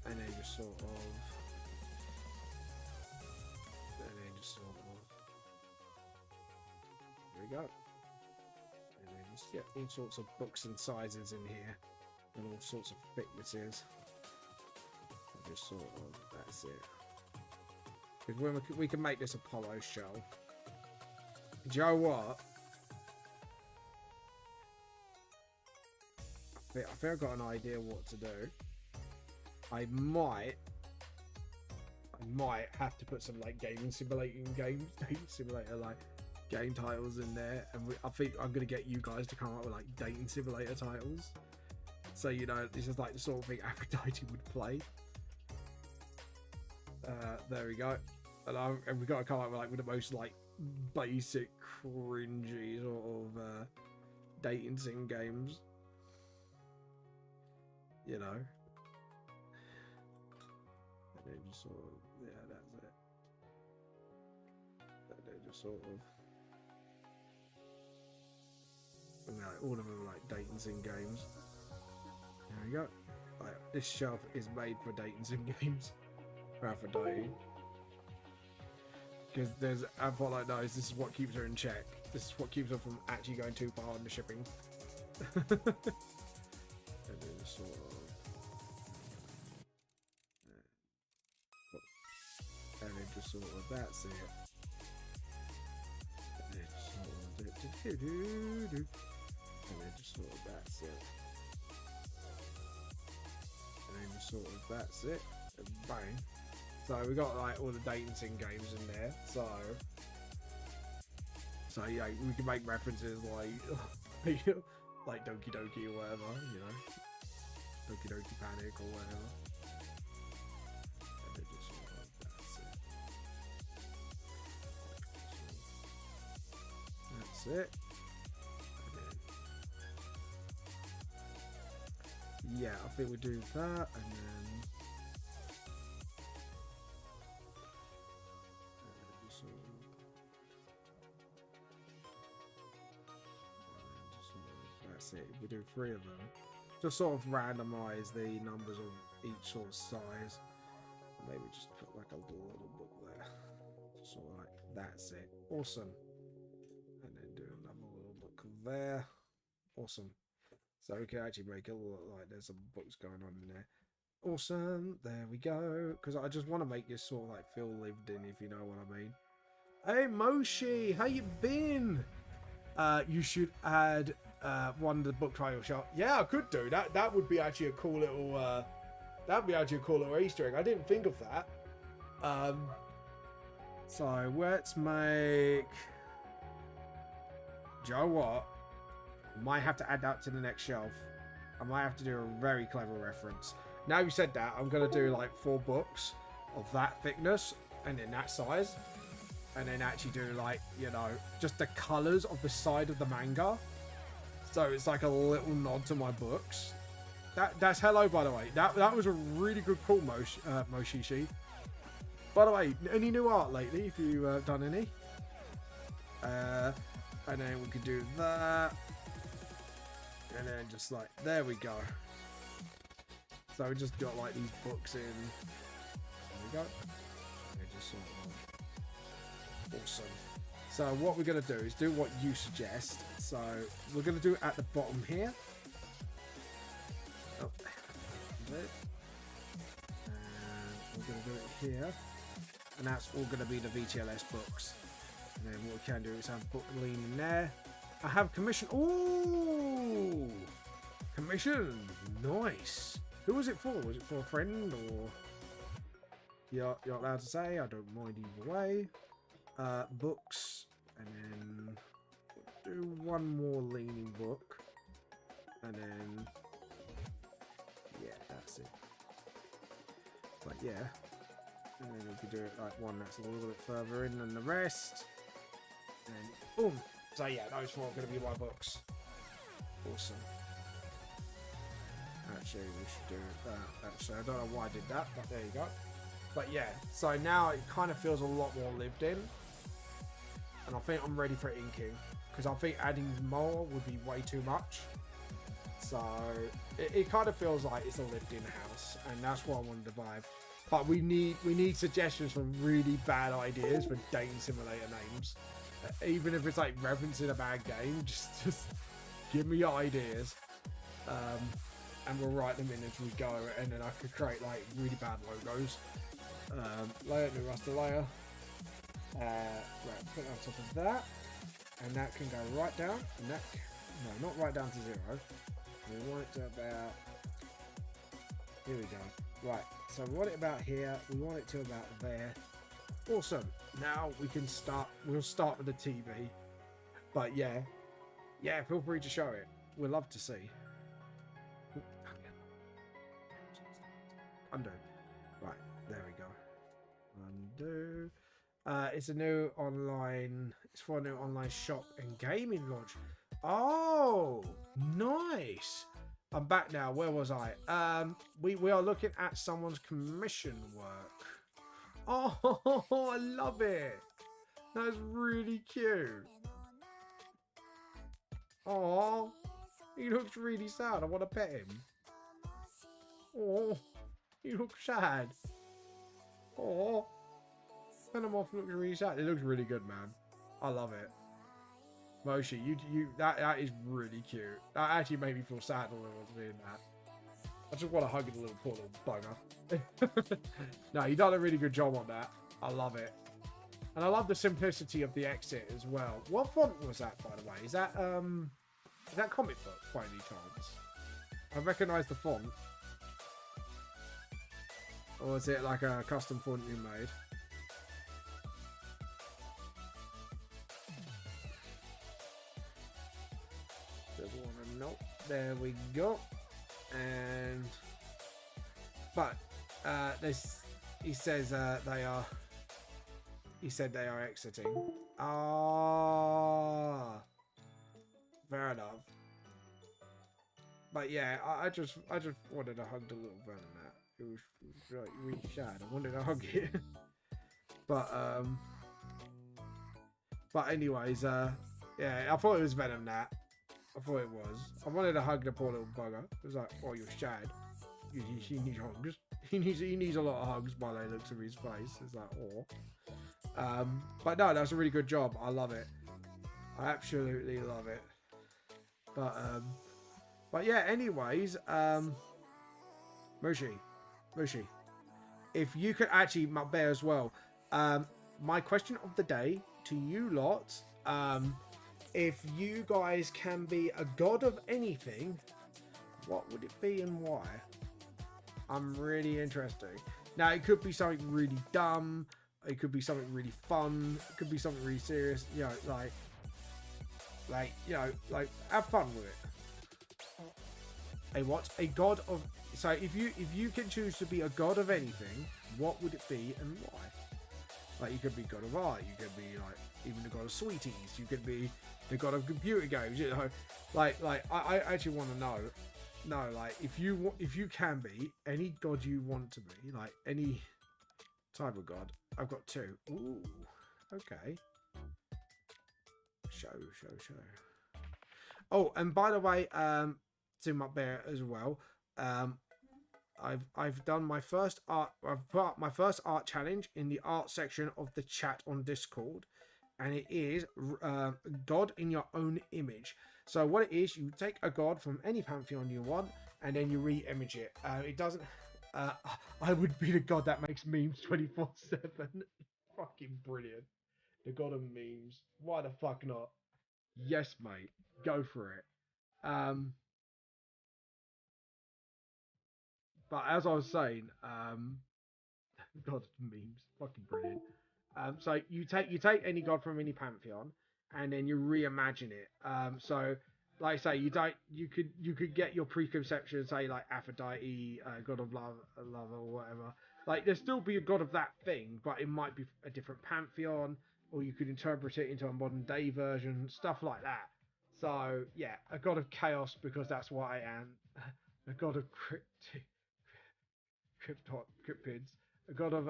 and then just sort of, there we go, and then just get all sorts of books and sizes in here, and all sorts of thicknesses, and just sort of, that's it, because we can make this Apollo shell. Do you know what? I think I've got an idea what to do. I might have to put some like dating simulator like game titles in there, and I think I'm gonna get you guys to come up with like dating simulator titles, so you know this is like the sort of thing Aphrodite would play. There we go, and we've got to come up with the most like basic cringy sort of dating sim games. You know, and then just sort of, yeah, that's it. And then just sort of, and like all of them are like dating sim games. There we go. Like this shelf is made for dating sim games for Aphrodite, because there's Apollo knows this is what keeps her in check. This is what keeps her from actually going too far on the shipping. And then just sort of. And then just sort of, that's it. And then just sort of, and then just sort of, that's it. And then just sort of, that's it. And bang. So we got like all the dating sim games in there. So yeah, we can make references like like Doki Doki or whatever, you know, Doki Doki Panic or whatever. That's it. And then, yeah, I think we'll do that, and then that's it. We do 3 of them. Just sort of randomize the numbers of each sort of size. Maybe just put like a little book there. Sort of like, that's it. Awesome. And then do another little book there. Awesome. So we can actually make it look like there's some books going on in there. Awesome. There we go. Because I just want to make this sort of like feel lived in, if you know what I mean. Hey Moshi, how you been? You should add one of the book title shop. Yeah, I could do that. That would be actually a cool little. That'd be actually a cool little Easter egg. I didn't think of that. So let's make. Do you know what? I might have to add that to the next shelf. I might have to do a very clever reference. Now you said that, I'm gonna do like 4 books of that thickness and in that size, and then actually do like, you know, just the colors of the side of the manga. So it's like a little nod to my books. That's hello, by the way. That was a really good call, Moshishi. By the way, any new art lately? If you've done any, and then we could do that, and then just like there we go. So we just got like these books in. There we go. They just sort of awesome. So what we're gonna do is do what you suggest. So we're gonna do it at the bottom here. Oh, and we're gonna do it here, and that's all gonna be the VTLS books. And then what we can do is have book leaning there. I have commission. Ooh, commission. Nice. Who was it for? Was it for a friend or? You're allowed to say. I don't mind either way. Books, and then do one more leaning book, and then yeah, that's it. But yeah, and then we could do it like one that's a little bit further in than the rest, and boom. So yeah, those 4 are going to be my books. Awesome. Actually, we should do that. Actually, I don't know why I did that, but there you go. But yeah, so now it kind of feels a lot more lived in. And I think I'm ready for inking. Because I think adding more would be way too much. So it kind of feels like it's a lived in house. And that's what I wanted to vibe. But we need suggestions from really bad ideas for dating simulator names. Even if it's like referencing a bad game, just give me your ideas. And we'll write them in as we go, and then I could create like really bad logos. Layer, new raster layer. Right, put it on top of that, and that can go right down. And that, no, not right down to 0. We want it to about. Here we go. Right, so we want it about here. We want it to about there. Awesome. Now we can start. We'll start with the TV. But yeah, feel free to show it. We'd love to see. Undo. Right, there we go. Undo. It's a new online. It's for a new online shop and gaming launch. Oh, nice. I'm back now. Where was I? We are looking at someone's commission work. Oh, I love it. That's really cute. Oh, he looks really sad. I want to pet him. Oh. You look sad. Oh, Venomoth looks really sad. It looks really good, man. I love it. Moshi, that is really cute. That actually made me feel sad a little doing that. I just want to hug the little poor little bugger. No, you done a really good job on that. I love it, and I love the simplicity of the exit as well. What font was that, by the way? Is that comic book by any chance? I recognise the font. Or is it like a custom font you made? Nope. There we go. And but this he says they are. He said they are exiting. Ah, fair enough. But yeah, I just wanted to hug the little Venom. It was like really sad. I wanted to hug it. But anyways, yeah, I thought it was Venom that. I thought it was. I wanted to hug the poor little bugger. It was like, oh, you're sad. he needs hugs. He needs a lot of hugs by the looks of his face. It's like, oh. But no, that's a really good job. I love it. I absolutely love it. But yeah. Anyways, Mushi, if you could actually, my bear as well. My question of the day to you lot, if you guys can be a god of anything, what would it be and why? I'm really interested. Now, it could be something really dumb. It could be something really fun. It could be something really serious. You know, like have fun with it. A god of. So if you can choose to be a god of anything, what would it be and why? Like, you could be god of art. You could be like even the god of sweeties. You could be the god of computer games. You know, like I actually want to know. No, like if you can be any god you want to be, like any type of god. I've got two. Ooh, okay. Show. Oh, and by the way, to my bear as well. I've done my first art. I've put up my first art challenge in the art section of the chat on Discord, and it is God in your own image. So what it is, you take a god from any pantheon you want, and then you re-image it. It doesn't. I would be the god that makes memes 24/7. Fucking brilliant. The god of memes. Why the fuck not? Yes, mate. Go for it. But as I was saying, God, memes, fucking brilliant. So you take any god from any pantheon, and then you reimagine it. So like I say, you could get your preconception, say like Aphrodite, god of love or whatever. Like there'd still be a god of that thing, but it might be a different pantheon, or you could interpret it into a modern day version, stuff like that. So yeah, a god of chaos because that's what I am. A god of cryptids, a god of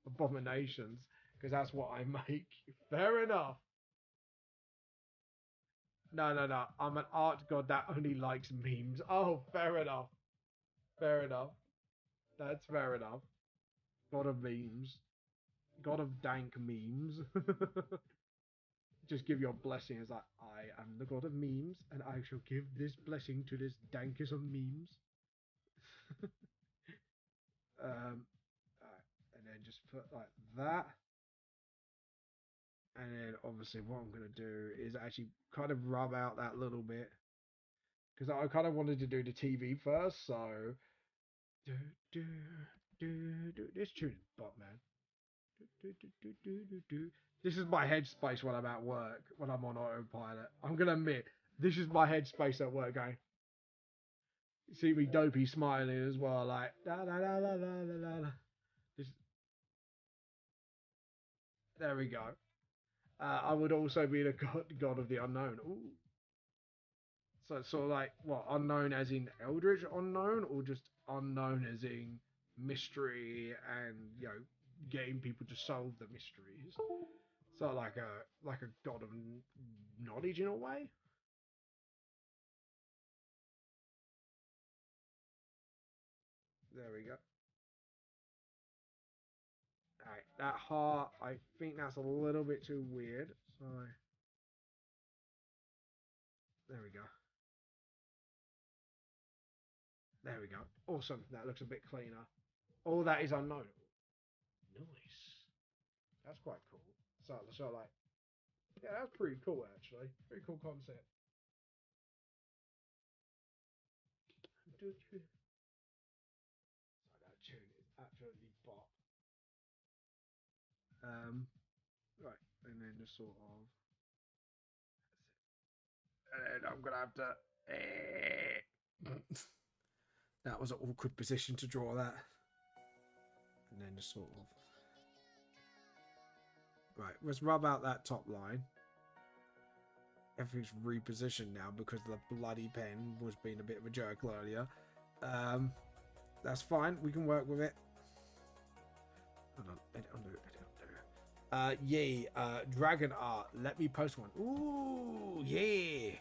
abominations, because that's what I make. Fair enough. No. I'm an art god that only likes memes. Oh, fair enough. Fair enough. That's fair enough. God of memes. God of dank memes. Just give your blessing as like, I am the god of memes, and I shall give this blessing to this dankest of memes. And then just put like that. And then obviously what I'm going to do is actually kind of rub out that little bit. Because I kind of wanted to do the TV first, so... This tune is bot, man. This is my headspace when I'm at work, when I'm on autopilot. I'm going to admit, this is my headspace at work going... See me dopey smiling as well, like... Da, da, da, da, da, da, da. This... There we go. I would also be the god of the unknown. Ooh. So it's sort of like, what, unknown as in Eldritch unknown, or just unknown as in mystery and, you know, getting people to solve the mysteries? So like a god of knowledge in a way? There we go. Alright, that heart, I think that's a little bit too weird. So, there we go. There we go. Awesome. That looks a bit cleaner. All that is unknown. Nice. That's quite cool. So like, yeah, that's pretty cool actually. Pretty cool concept. So that tune is absolutely bop. Right, and then just sort of, and then I'm gonna have to. That was an awkward position to draw that, and then just sort of. Right, let's rub out that top line. Everything's repositioned now because the bloody pen was being a bit of a jerk earlier. That's fine. We can work with it. Hold on. Edit undo. Yay. Dragon art. Let me post one. Ooh, yeah.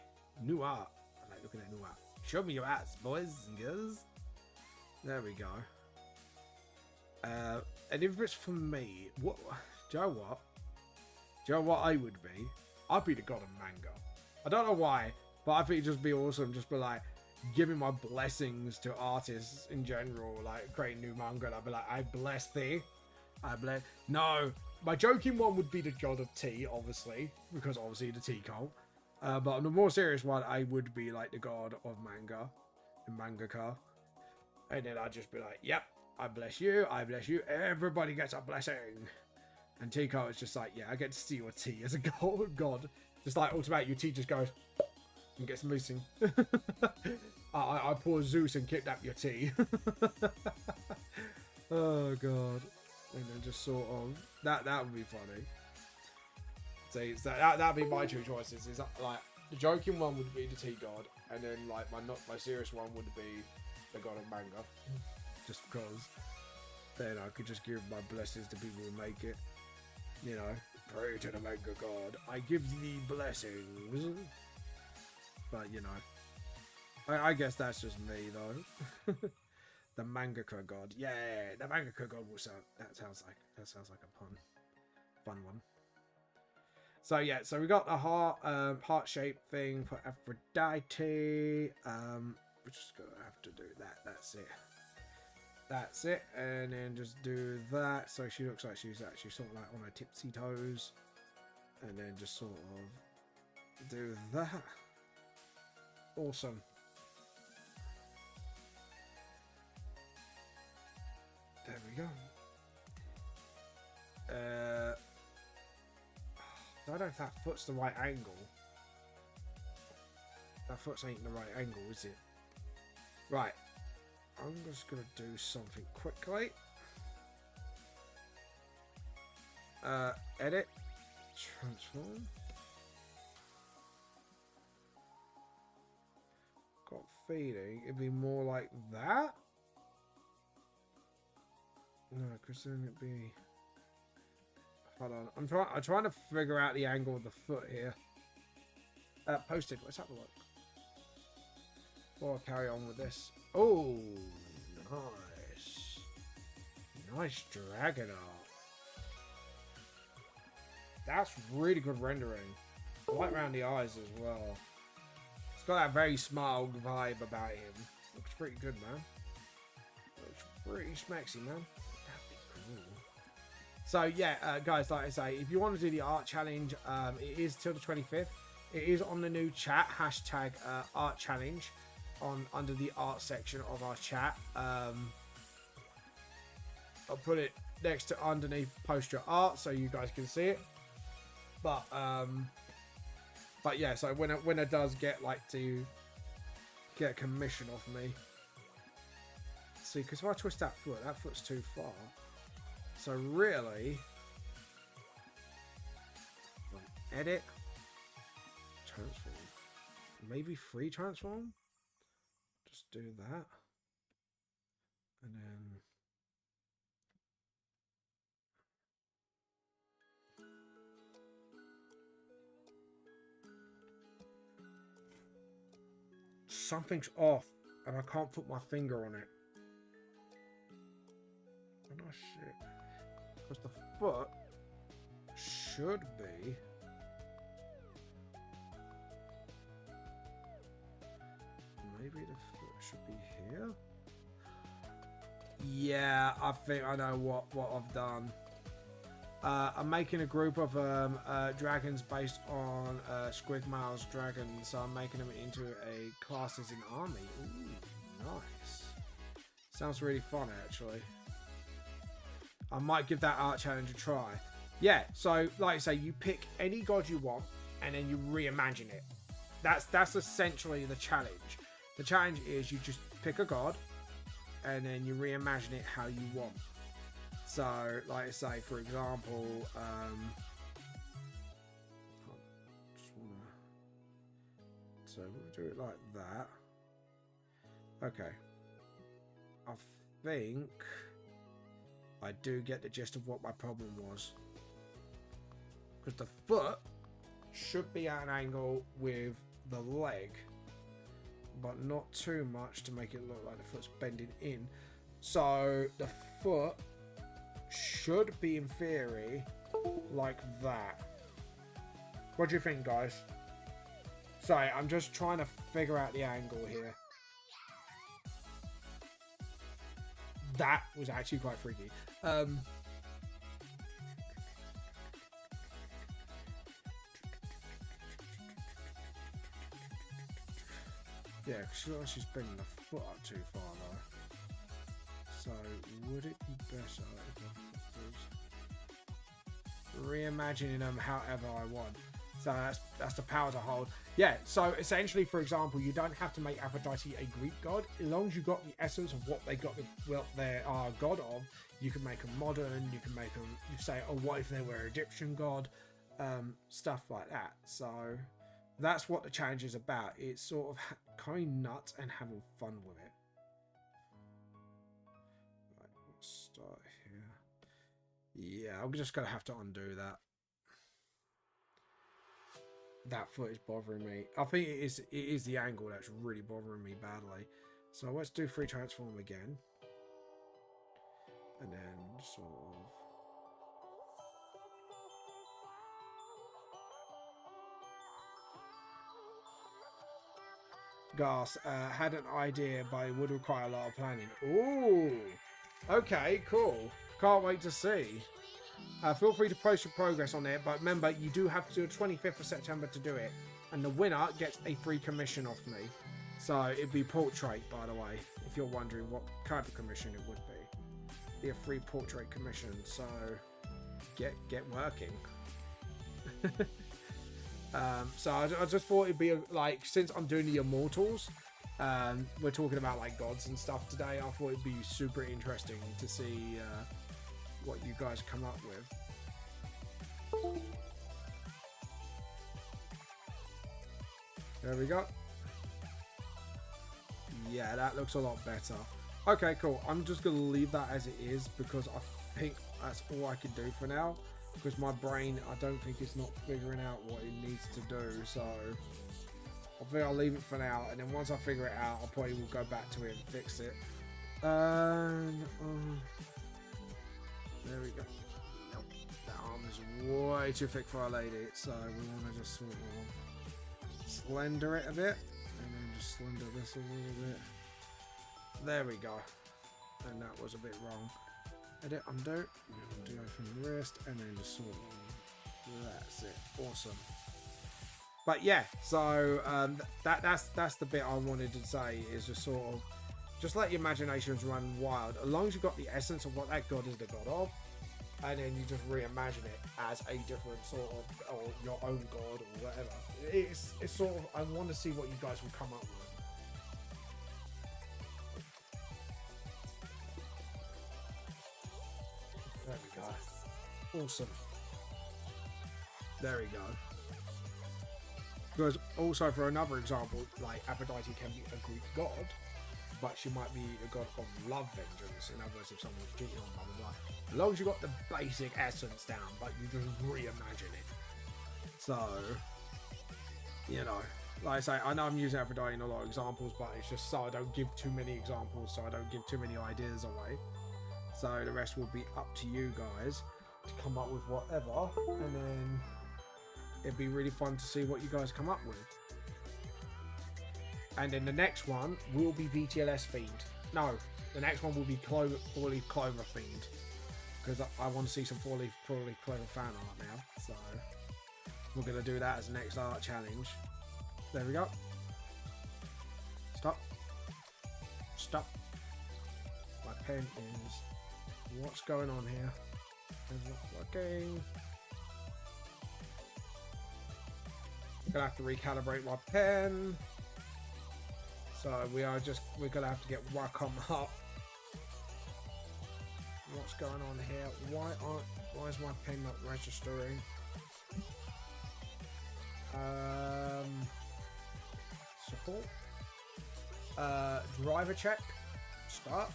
New art. I like looking at new art. Show me your arts, boys and girls. There we go. And if it's for me, what? Do you know what? Do you know what I would be? I'd be the god of manga. I don't know why, but I think it'd just be awesome. Just be like, giving my blessings to artists in general, like creating new manga. And I'd be like, I bless thee. I bless. No, my joking one would be the god of tea, obviously, because obviously the tea cult. But on the more serious one, I would be like the god of manga and mangaka. And then I'd just be like, yep, I bless you, everybody gets a blessing. And tea cult is just like, yeah, I get to steal your tea as a god. Just like automatic, your tea just goes and gets missing. I pour Zeus and kidnap your tea. Oh god. And then just sort of that would be funny. So that'd be my two choices. Is like the joking one would be the tea god, and then like my serious one would be the god of manga. Just because then I could just give my blessings to people who make it. You know, pray to the manga god. I give thee blessings. But you know, I guess that's just me though. The mangaka god. Yeah, the mangaka god will sound. That sounds like a fun one. So yeah, so we got the heart shaped thing for Aphrodite. We're just gonna have to do that. That's it, and then just do that. So she looks like she's actually sort of like on her tipsy toes, and then just sort of do that. Awesome. There we go. I don't know if that foot's the right angle. That foot's ain't the right angle, is it? Right. I'm just gonna do something quickly. Edit. Transform. Got a feeling it'd be more like that. No, because then it'd be. Hold on, I'm trying to figure out the angle of the foot here. Posted. Let's have a look. Before I carry on with this. Oh, nice. Nice dragon art. That's really good rendering. Right around the eyes as well. It's got that very smiled vibe about him. Looks pretty good, man. Looks pretty smexy, man. That'd be cool. So yeah, guys, like I say, if you want to do the art challenge, it is till the 25th. It is on the new chat, hashtag art challenge, under the art section of our chat. I'll put it next to underneath post your art so you guys can see it. But yeah, so when it does get like to get a commission off me, see, because if I twist that foot's too far. So really, edit, transform, maybe free transform. Just do that, and then something's off, and I can't put my finger on it. Oh shit. Because the foot should be maybe the foot should be here. Yeah, I think I know what I've done. I'm making a group of dragons based on Squigmal's dragons, so I'm making them into a classes in army. Ooh, nice. Sounds really fun, actually. I might give that art challenge a try. Yeah, so like I say, you pick any god you want and then you reimagine it. That's essentially the challenge. The challenge is you just pick a god and then you reimagine it how you want. So, like I say, for example, so we'll do it like that. Okay. I think I do get the gist of what my problem was. Because the foot should be at an angle with the leg, but not too much to make it look like the foot's bending in. So the foot should be in theory like that. What do you think, guys? Sorry, I'm just trying to figure out the angle here. That was actually quite freaky. Yeah, because she's bringing the foot up too far though. So, would it be better if I was reimagining them however I want? So that's the power to hold. Yeah, so essentially, for example, you don't have to make Aphrodite a Greek god. As long as you got the essence of what they are god of, you can make them modern, you can make them, you say, oh, what if they were an Egyptian god? Stuff like that. So that's what the challenge is about. It's sort of going nuts and having fun with it. Right, let's start here. Yeah, I'm just going to have to undo that. That foot is bothering me. I think it is the angle that's really bothering me badly. So let's do free transform again. And then sort of... Gas, had an idea, but it would require a lot of planning. Ooh! Okay, cool. Can't wait to see. Feel free to post your progress on it, but remember, you do have to do the 25th of September to do it. And the winner gets a free commission off me. So it'd be portrait, by the way, if you're wondering what kind of commission it would be. Be a free portrait commission, so get working. So I just thought it'd be like, since I'm doing the Immortals, we're talking about like gods and stuff today, I thought it'd be super interesting to see what you guys come up with. There we go. Yeah, that looks a lot better. Okay, cool. I'm just going to leave that as it is because I think that's all I can do for now. Because my brain, I don't think it's not figuring out what it needs to do. So I think I'll leave it for now. And then once I figure it out, I probably will go back to it and fix it. And there we go. Nope. That arm is way too thick for our lady. So we want to just sort of slender it a bit. And then just slender this a little bit. There we go. And that was a bit wrong. Edit, undo. Undo from the wrist. And then just sort of. That's it. Awesome. But yeah, so that's the bit I wanted to say, is just sort of just let your imaginations run wild. As long as you've got the essence of what that god is the god of, and then you just reimagine it as a different sort of, or your own god or whatever. It's sort of, I want to see what you guys will come up with. There we go. Awesome. There we go. Because also, for another example, like Aphrodite can be a Greek god, but she might be a god of love vengeance. In other words, if someone's cheating on blah blah blah. As long as you got the basic essence down, but you just reimagine it. So, you know, like I say, I know I'm using Aphrodite in a lot of examples, but it's just so I don't give too many examples, so I don't give too many ideas away. So the rest will be up to you guys to come up with whatever, and then it'd be really fun to see what you guys come up with. And then the next one will be VTLS themed. No, the next one will be four-leaf clover themed. Because I want to see some four-leaf clover fan art now. So we're going to do that as the next art challenge. There we go. Stop. Stop. My pen is... What's going on here? It's not working. I'm gonna have to recalibrate my pen. So we're gonna have to get Wacom up. What's going on here? Why is my pen not registering? Support. Driver check. Start.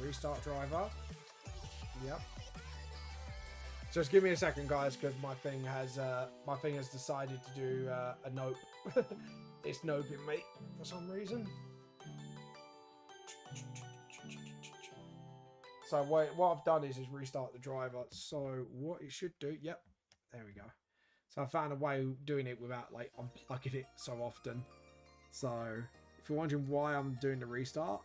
Restart driver. Yep. Just give me a second, guys, because my thing has decided to do a nope. It's noping me for some reason. So what I've done is restart the driver. So what it should do, yep, there we go. So I found a way of doing it without like unplugging it so often. So if you're wondering why I'm doing the restart,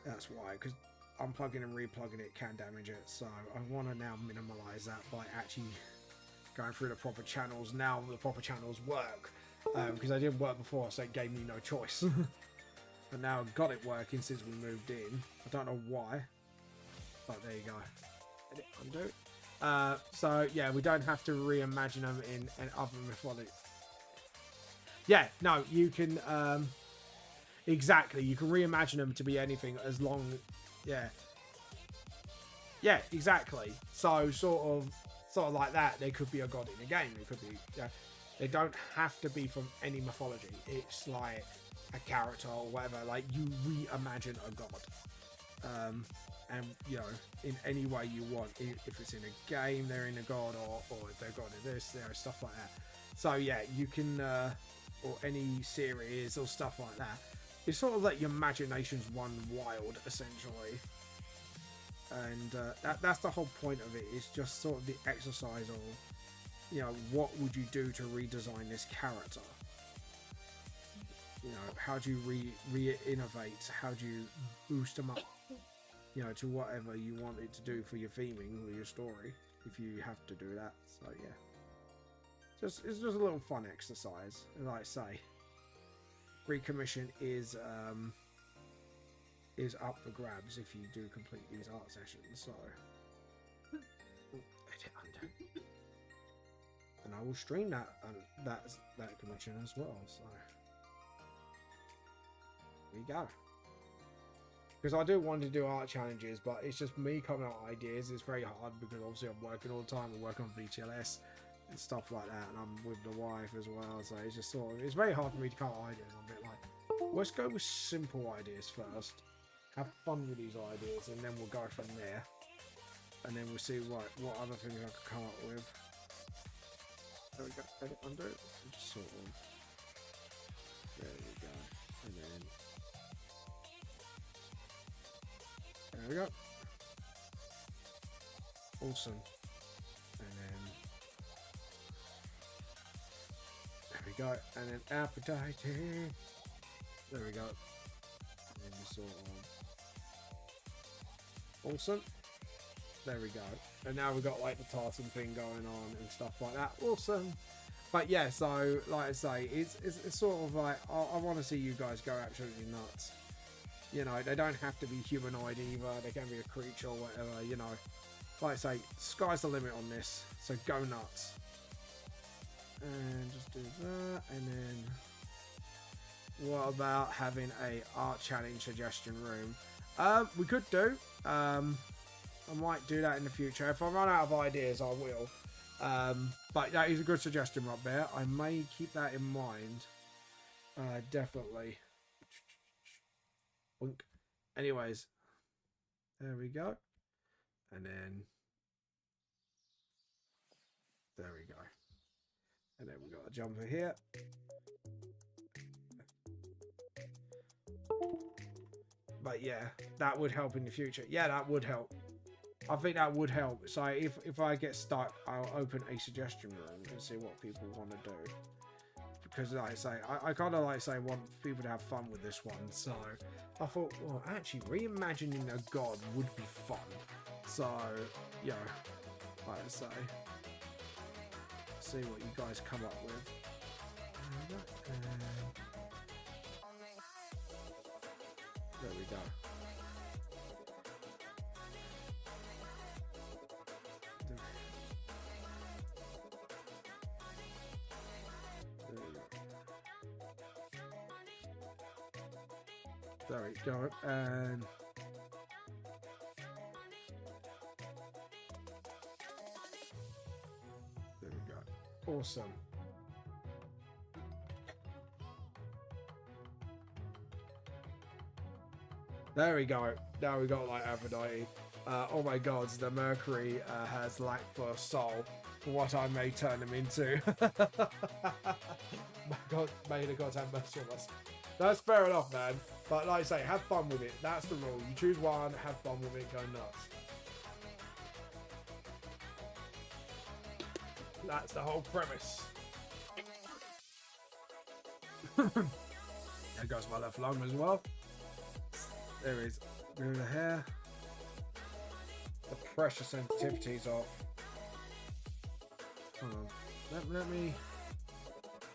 that's why, because unplugging and replugging it can damage it. So I want to now minimize that by actually going through the proper channels. Now the proper channels work, because they didn't work before, so it gave me no choice. But now I've got it working since we moved in. I don't know why, but there you go. Edit, undo. So yeah, we don't have to reimagine them in other mythology. Yeah, no, you can exactly, you can reimagine them to be anything as long, yeah, exactly. So sort of like that, they could be a god in a game. They could be, yeah, they don't have to be from any mythology. It's like a character or whatever. Like you reimagine a god, and you know, in any way you want. If it's in a game, they're in a god, or if they're god in this, there, stuff like that. So yeah, you can, or any series or stuff like that. It's sort of like your imagination's run wild, essentially. And that's the whole point of it. It's just sort of the exercise of, you know, what would you do to redesign this character? You know, how do you re-innovate? How do you boost them up, you know, to whatever you want it to do for your theming or your story, if you have to do that. So yeah, it's just a little fun exercise. And like I say, recommission is up for grabs if you do complete these art sessions. So edit, undo. And I will stream that commission as well. So there you go. Because I do want to do art challenges, but it's just me coming up with ideas. It's very hard because obviously I'm working all the time. I'm working on VTLS and stuff like that, and I'm with the wife as well. So it's just sort of, it's very hard for me to come up with ideas. I'm a bit like, let's go with simple ideas first. Have fun with these ideas, and then we'll go from there. And then we'll see what other things I can come up with. There we go. Edit, undo. Just sort of. There we go. And then. There we go. Awesome. And then. There we go. And then appetite. There we go. And then just sort of. Awesome. There we go. And now we've got like the Tartan thing going on and stuff like that. Awesome. But yeah, so like I say, it's sort of like I want to see you guys go absolutely nuts. You know, they don't have to be humanoid either. They can be a creature or whatever. You know, like I say, sky's the limit on this. So go nuts. And just do that. And then what about having a art challenge suggestion room? We could do. I might do that in the future. If I run out of ideas, I will. But that is a good suggestion right there. I may keep that in mind. Definitely. Boink. Anyways, there we go. And then there we go. And then we got a jumper here. But yeah, that would help in the future. Yeah, that would help. I think that would help. So if I get stuck, I'll open a suggestion room and see what people want to do. Because like I say, I kind of like say want people to have fun with this one. So I thought, well, actually reimagining a god would be fun. So, you know, like I say, see what you guys come up with. There we go. There we go. And there we go. Awesome. There we go. Now we got like Aphrodite. Oh my god, the Mercury has lacked for soul for what I may turn him into. My god, may the gods have mercy on us. That's fair enough, man. But like I say, have fun with it. That's the rule. You choose one, have fun with it, go nuts. That's the whole premise. There goes my left lung as well. There is bit of the hair. The pressure sensitivity's off. Hold on.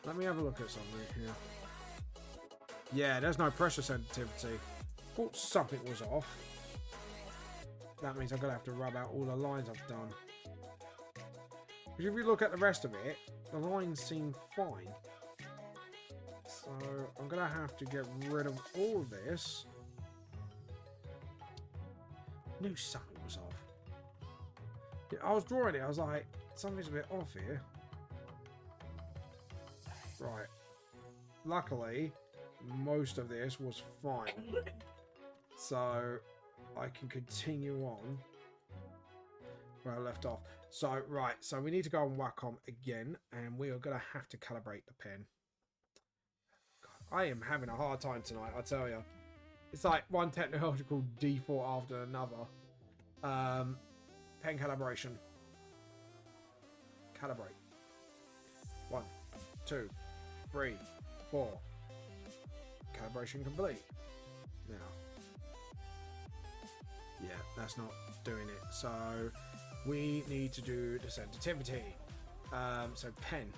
Let me have a look at something here. Yeah, there's no pressure sensitivity. Thought something was off. That means I'm gonna have to rub out all the lines I've done. Because if you look at the rest of it, the lines seem fine. So I'm gonna have to get rid of all of this. Knew something was off. Yeah, I was drawing it, I was like, something's a bit off here. Right. Luckily, most of this was fine. So I can continue on where I left off. So, right, so we need to go on Wacom again, and we are going to have to calibrate the pen. God, I am having a hard time tonight, I tell you. It's like one technological default after another. Pen calibration. Calibrate. 1, 2, 3, 4. Calibration complete. Now. Yeah, that's not doing it. So we need to do the sensitivity. So pen.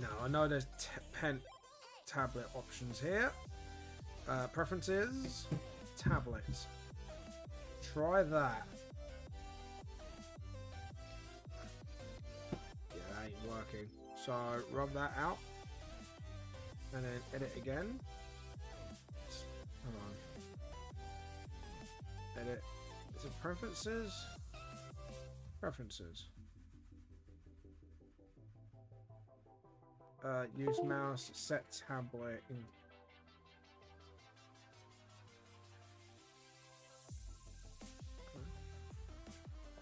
Now I know there's pen tablet options here. Preferences, tablets. Try that. Yeah, that ain't working. So rub that out. And then edit again. Hold on. Edit. Is it preferences? Preferences. Use mouse, set tablet.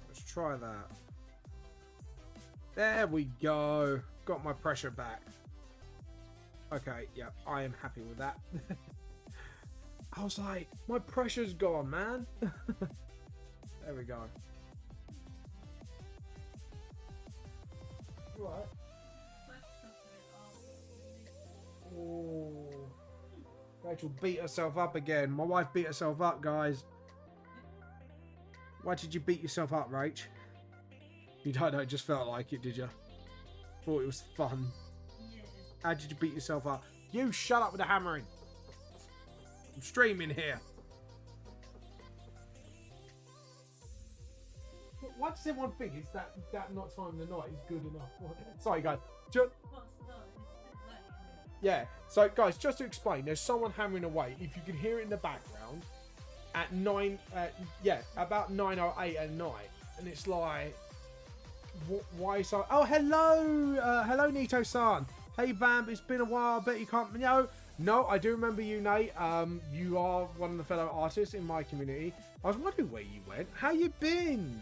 Let's try that. There we go. Got my pressure back. Okay, yeah, I am happy with that. I was like, my pressure's gone, man. There we go. Right. Oh, Rachel beat herself up again. My wife beat herself up, guys. Why did you beat yourself up, Rach? You don't know, it just felt like it, did you? Thought it was fun. How did you beat yourself up? You shut up with the hammering. I'm streaming here. Why does everyone think it's that not time of the night is good enough? Sorry, guys. Yeah. So, guys, just to explain, there's someone hammering away. If you can hear it in the background, at 9, about 9:08 at night, and it's like, why so? Oh, hello, hello, Nito-san. Hey, Vamp, it's been a while. I bet you can't. No, I do remember you, Nate. You are one of the fellow artists in my community. I was wondering where you went. How you been?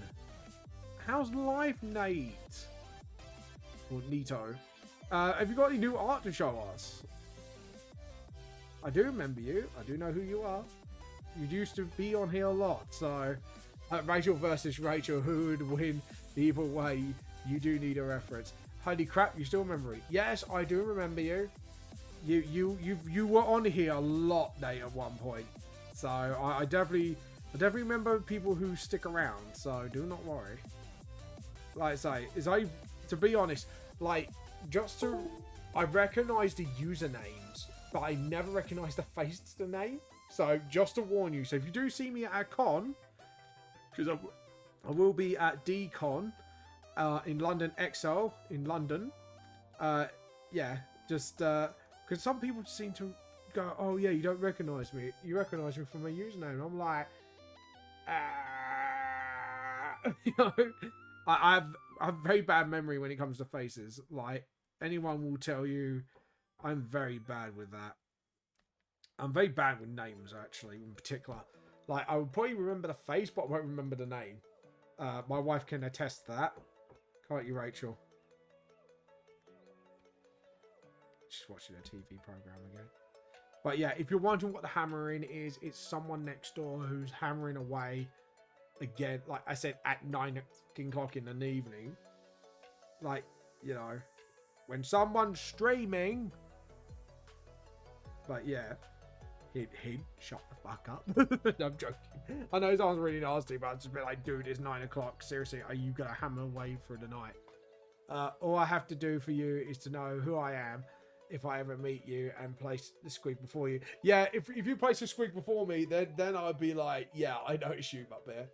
How's life, Nate? Or Nito? Have you got any new art to show us? I do remember you. I do know who you are. You used to be on here a lot. So, Rachel versus Rachel, who would win? Either way, you do need a reference. Holy crap, you still remember me? Yes, I do remember you. You were on here a lot, Nate, at one point. So I definitely remember people who stick around. So do not worry. Like I say, to be honest, like I recognise the usernames, but I never recognise the face to the name. So just to warn you, so if you do see me at a con, because I will be at DCon. In London XL in London. Yeah, just because some people seem to go, oh yeah, you don't recognise me. You recognise me from my username. I'm like, you know, I have very bad memory when it comes to faces. Like anyone will tell you, I'm very bad with that. I'm very bad with names actually, in particular. Like I would probably remember the face, but I won't remember the name. My wife can attest to that. Can't you, Rachel? She's watching a TV program again. But yeah, if you're wondering what the hammering is, it's someone next door who's hammering away again, like I said, at 9 o'clock in the evening. Like, you know, when someone's streaming. But yeah, he'd shut the fuck up. No, I'm joking. I know it sounds really nasty, but I'm just be like, dude, it's 9 o'clock. Seriously, are you gonna hammer away through the night? All I have to do for you is to know who I am if I ever meet you and place the squig before you. Yeah, if you place a squig before me, then I'd be like, yeah, I noticed you up there.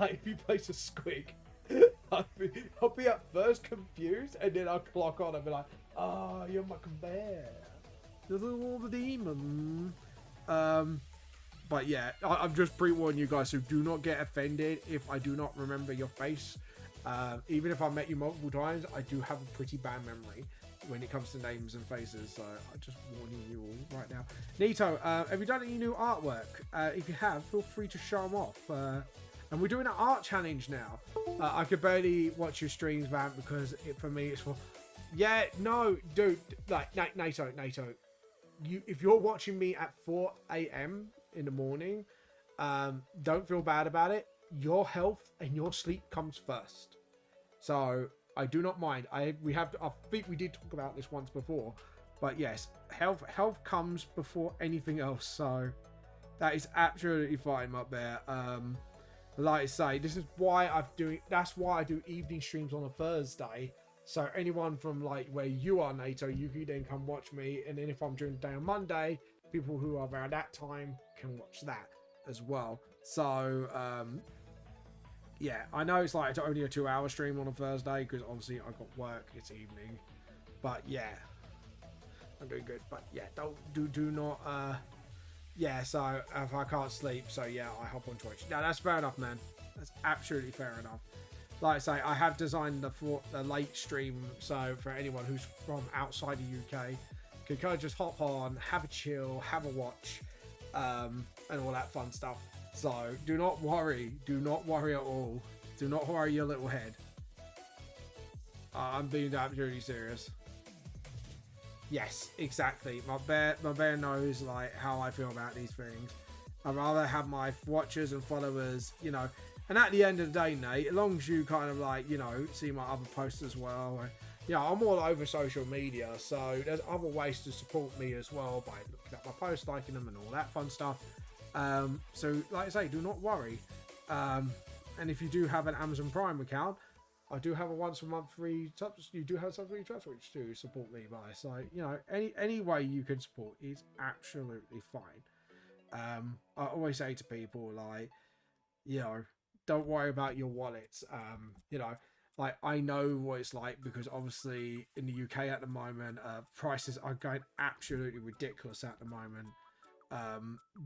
Like, if you place a squig, I'll be at first confused, and then I'll clock on and be like, oh, you're my bear. The little demon. But yeah, I'm just pre-warning you guys, so do not get offended if I do not remember your face. Even if I met you multiple times, I do have a pretty bad memory when it comes to names and faces, so I'm just warning you all right now. Nito, have you done any new artwork? If you have, feel free to show them off. And we're doing an art challenge now. I could barely watch your streams, man, because for me it's for... Yeah, no, dude, like, Nato, if you're watching me at 4 a.m. in the morning, don't feel bad about it. Your health and your sleep comes first. So I do not mind. I think we did talk about this once before, but yes, health comes before anything else. So that is absolutely fine up there. Like I say, this is why that's why I do evening streams on a Thursday. So anyone from like where you are, Nato, you can then come watch me. And then if I'm during the day on Monday, people who are around that time can watch that as well. So, yeah, I know it's like only a 2-hour stream on a Thursday because obviously I got work this evening. But yeah, I'm doing good. But yeah, do not, yeah, so if I can't sleep, so yeah, I hop on Twitch. No, that's fair enough, man. That's absolutely fair enough. Like I say, I have designed the late stream, so for anyone who's from outside the UK, can kind of just hop on, have a chill, have a watch, and all that fun stuff. So do not worry at all. Do not worry your little head. I'm being absolutely serious. Yes, exactly. My bear knows like how I feel about these things. I'd rather have my watchers and followers, you know. And at the end of the day, Nate, as long as you kind of like, you know, see my other posts as well. Yeah, I'm all over social media, so there's other ways to support me as well by looking at my posts, liking them, and all that fun stuff. So, like I say, do not worry. And if you do have an Amazon Prime account, I do have a once a month free subs. You do have some free subs which to support me by. So, you know, any way you can support is absolutely fine. I always say to people, like, you know, don't worry about your wallets. You know, like I know what it's like because obviously in the UK at the moment, prices are going absolutely ridiculous at the moment.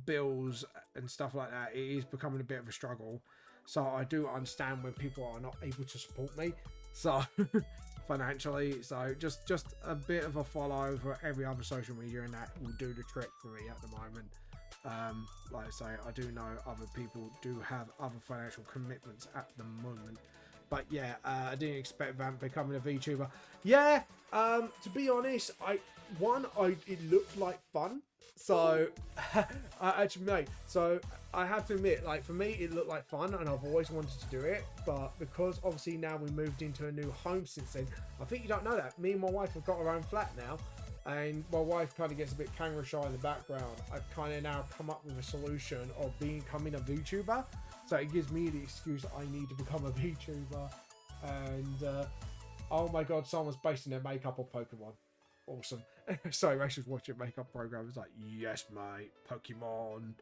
Bills and stuff like that, it is becoming a bit of a struggle. So I do understand when people are not able to support me, so financially. So just a bit of a follow for every other social media, and that will do the trick for me at the moment. Like I say, I do know other people do have other financial commitments at the moment. But yeah, I didn't expect Vamp becoming a VTuber. Yeah, to be honest, it looked like fun. So, so I have to admit, like for me, it looked like fun, and I've always wanted to do it. But because obviously now we moved into a new home since then, I think you don't know that. Me and my wife have got our own flat now. And my wife kind of gets a bit camera shy in the background. I've kind of now come up with a solution of becoming a VTuber. So it gives me the excuse I need to become a VTuber. And oh my god, someone's basing their makeup on Pokemon. Awesome. Sorry, Rachel's watching a makeup program. It's like, yes, mate, Pokemon,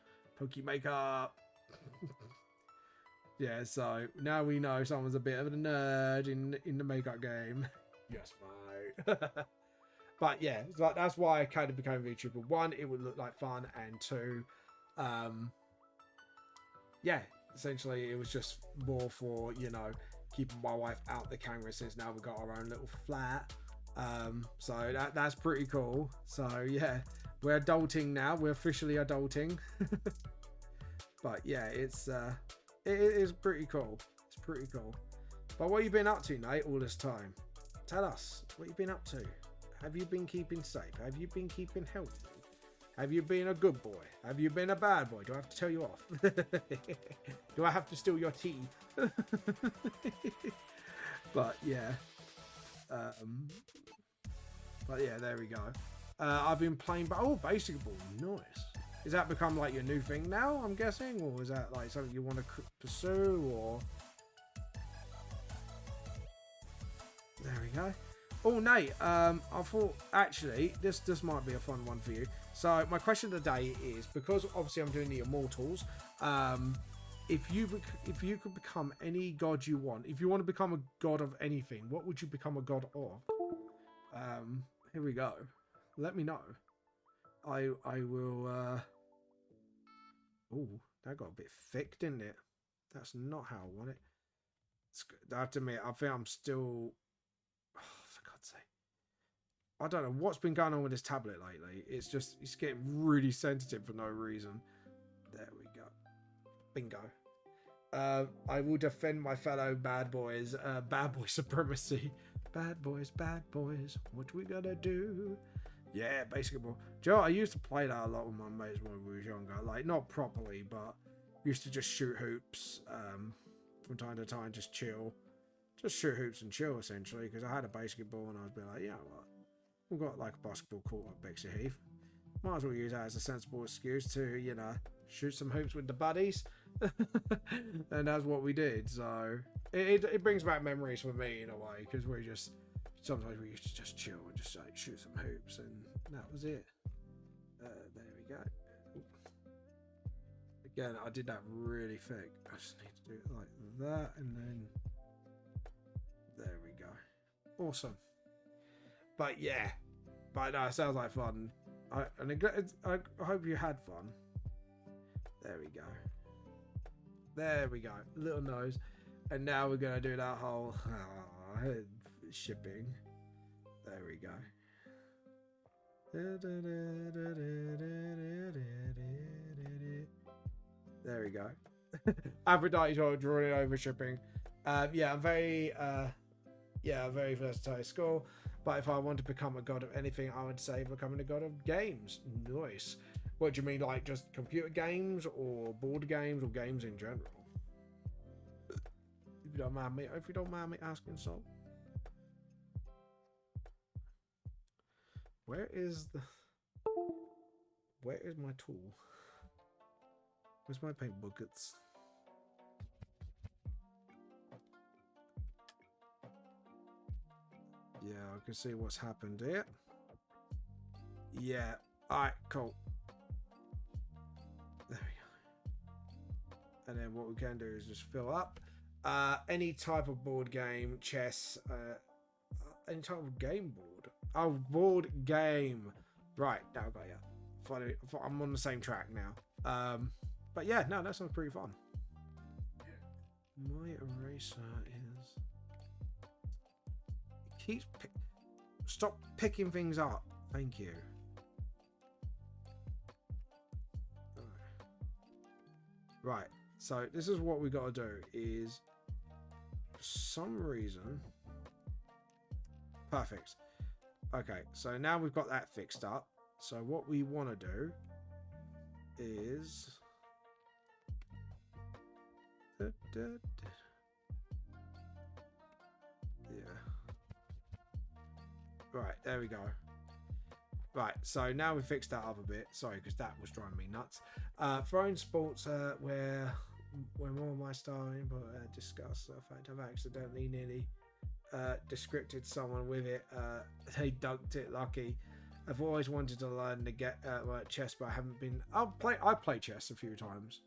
makeup. Yeah, so now we know someone's a bit of a nerd in the makeup game. Yes, mate. But yeah, that's why I kind of became a VTuber. One, it would look like fun, and two, yeah, essentially it was just more for, you know, keeping my wife out the camera since now we've got our own little flat. So that's pretty cool. So yeah, we're adulting now. We're officially adulting. But yeah, it is pretty cool. It's pretty cool. But what have you been up to, Nate, all this time? Tell us what you've been up to. Have you been keeping safe? Have you been keeping healthy? Have you been a good boy? Have you been a bad boy? Do I have to tell you off? Do I have to steal your tea? But yeah. But yeah, there we go. I've been playing, basketball. Nice. Is that become like your new thing now, I'm guessing? Or is that like something you want to pursue? Or there we go. Oh, Nate, I thought actually this might be a fun one for you. So my question of the day is, because obviously I'm doing the Immortals, if you could become any god you want, if you want to become a god of anything, what would you become a god of? Here we go. Let me know. I will. Oh, that got a bit thick, didn't it? That's not how I want it. I have to admit, I think I'm still. Oh, for God's sake. I don't know what's been going on with this tablet lately. It's getting really sensitive for no reason. There we go. Bingo. I will defend my fellow bad boys. Bad boy supremacy. Bad boys, what we gonna do? Yeah, basketball. Do you know what? I used to play that a lot with my mates when we were younger. Like, not properly, but used to just shoot hoops from time to time, just chill. Just shoot hoops and chill, essentially, because I had a basketball and I was like, yeah, what? We've got like a basketball court at Bexley Heath. Might as well use that as a sensible excuse to, you know, shoot some hoops with the buddies. And that's what we did. So it brings back memories for me in a way, because sometimes we used to just chill and just like shoot some hoops, and that was it. There we go. Again, I did that really thick. I just need to do it like that, and then there we go. Awesome. But yeah, no, it sounds like fun. I hope you had fun. There we go. There we go. Little nose. And now we're going to do that whole shipping. There we go. There we go. Aphrodite's drawing over shipping. Yeah, I'm very versatile school. But if I want to become a god of anything, I would say becoming a god of games. Nice. What do you mean, like just computer games or board games or games in general? If you don't mind me asking so. Where is my tool? Where's my paint buckets? Yeah, I can see what's happened here. Yeah. Alright, cool. There we go. And then what we can do is just fill up. Any type of board game, chess, any type of game board. Oh, board game. Right, now I got you. I'm on the same track now. But yeah, no, that sounds pretty fun. My eraser is... Stop picking things up. Thank you. Right, so this is what we got to do is, for some reason, perfect. Okay, so now we've got that fixed up. So what we want to do is right, there we go. Right, so now we've fixed that up a bit. Sorry, because that was driving me nuts. Throwing sports where more of my style input discuss the fact I've accidentally nearly descripted someone with it. They dunked it lucky. I've always wanted to learn to get chess, but I haven't been. I play chess a few times.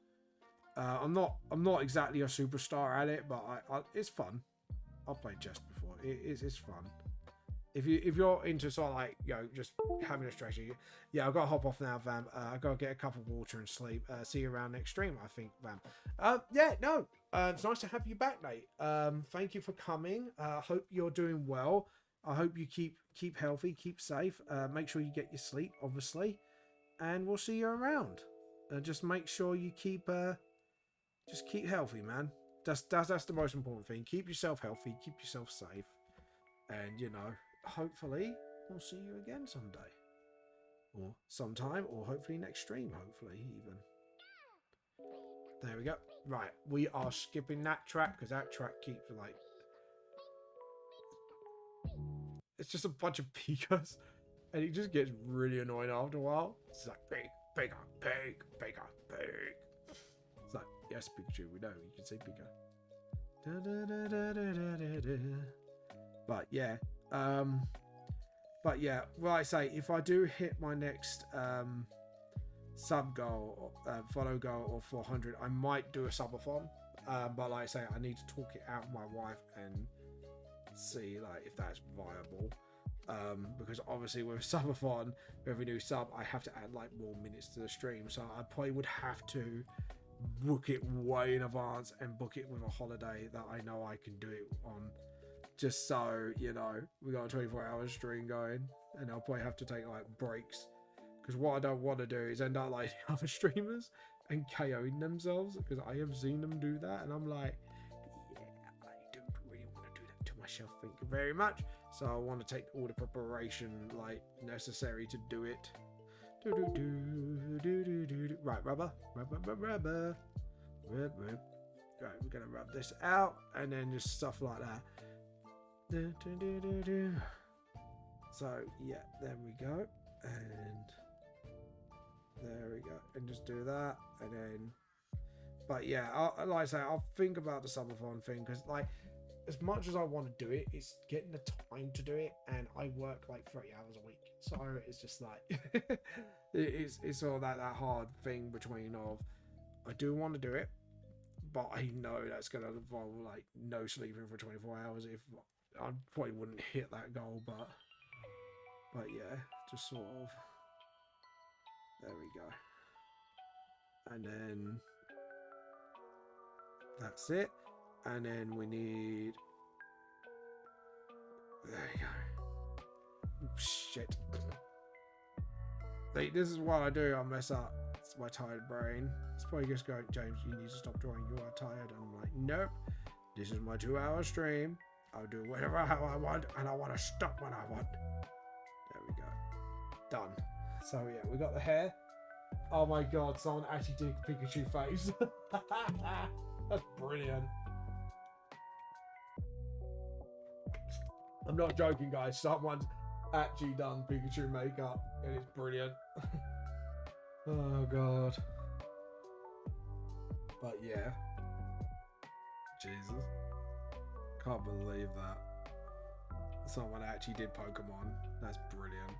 I'm not exactly a superstar at it, but it's fun. I've played chess before. It's fun. If you're into sort of like, you know, just having a strategy, yeah, I've got to hop off now, Vam. I've got to get a cup of water and sleep. See you around next stream, I think, Vam. Yeah, no, it's nice to have you back, Nate. Thank you for coming. Hope you're doing well. I hope you keep healthy, keep safe. Make sure you get your sleep, obviously, and we'll see you around. Just make sure you keep healthy, man. That's the most important thing. Keep yourself healthy, keep yourself safe, and you know. Hopefully, we'll see you again someday. or sometime, or hopefully next stream, hopefully even. There we go. Right, we are skipping that track because that track keeps like, it's just a bunch of Pikas, and it just gets really annoying after a while. It's like big, bigger, big, bigger, big. It's like, yes, Pikachu, we know you can say Pika. Da, da, da, da, da, da, da. But yeah, well, I say if I do hit my next sub goal, follow goal, or 400, I might do a subathon. But like I say, I need to talk it out with my wife and see like if that's viable. Because obviously with subathon, with every new sub, I have to add like more minutes to the stream, so I probably would have to book it way in advance and book it with a holiday that I know I can do it on, just so you know we got a 24-hour stream going, and I'll probably have to take like breaks, because what I don't want to do is end up like other streamers and KOing themselves, because I have seen them do that and I'm like, yeah, I don't really want to do that to myself, thank you very much. So I want to take all the preparation like necessary to do it. Right, rubber. Right, we're gonna rub this out and then just stuff like that. So yeah, there we go, and there we go, and just do that, and then. But yeah, like I say, I'll think about the subathon thing, because like, as much as I want to do it, it's getting the time to do it, and I work like 30 hours a week, so it's just like it's all that hard thing between of I do want to do it, but I know that's gonna involve like no sleeping for 24 hours. If I probably wouldn't hit that goal, but yeah, just sort of. There we go, and then that's it. And then we need. There you go. Shit. This is what I do. I mess up. It's my tired brain. It's probably just going, James, you need to stop drawing. You are tired. And I'm like, nope. This is my 2-hour stream. I'll do whatever how I want, and I want to stop when I want. There we go. Done. So yeah, we got the hair. Oh my god, someone actually did Pikachu face. That's brilliant. I'm not joking, guys. Someone's actually done Pikachu makeup, and it's brilliant. Oh god. But yeah. Jesus. Can't believe that. Someone actually did Pokemon. That's brilliant.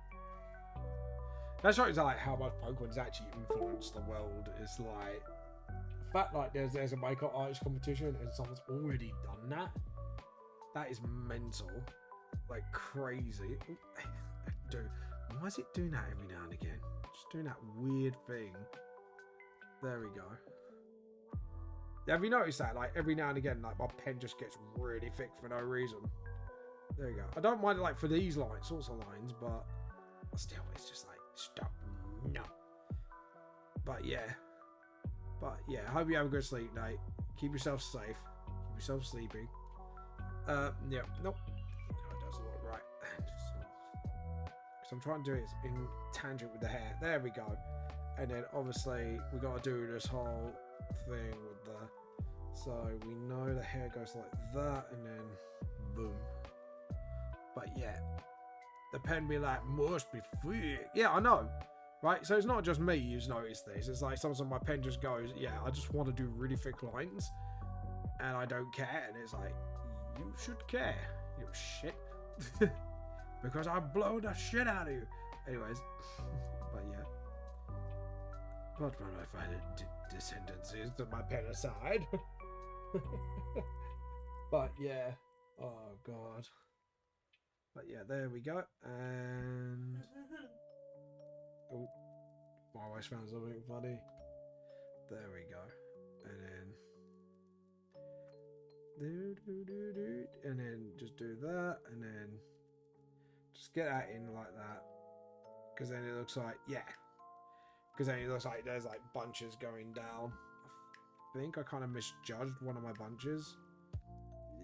That shows like how much Pokemon's actually influenced the world. It's like the fact like there's a makeup artist competition and someone's already done that. That is mental. Like crazy. Dude, why is it doing that every now and again? Just doing that weird thing. There we go. Have you noticed that? Like every now and again, like my pen just gets really thick for no reason. There you go. I don't mind it like for these sorts of lines, but still, it's just like stop. No. But yeah. I hope you have a good sleep night. Keep yourself safe. Keep yourself sleeping. Yeah. Nope. It doesn't look right. Because I'm trying to do it in tangent with the hair. There we go. And then obviously we got to do this whole thing with the. So we know the hair goes like that, and then boom. But yeah, the pen be like must be free. Yeah, I know, right? So it's not just me who's noticed this. It's like sometimes my pen just goes, yeah, I just want to do really thick lines, and I don't care. And it's like, you should care, you shit, because I blow the shit out of you. Anyways, but yeah. But when I find it sentences to my pen aside. But yeah, oh god. But yeah, there we go. And oh, my always found something funny. There we go. And then and then just do that, and then just get that in like that, because then it looks like, yeah, because then it looks like there's like bunches going down. I think I kind of misjudged one of my bunches.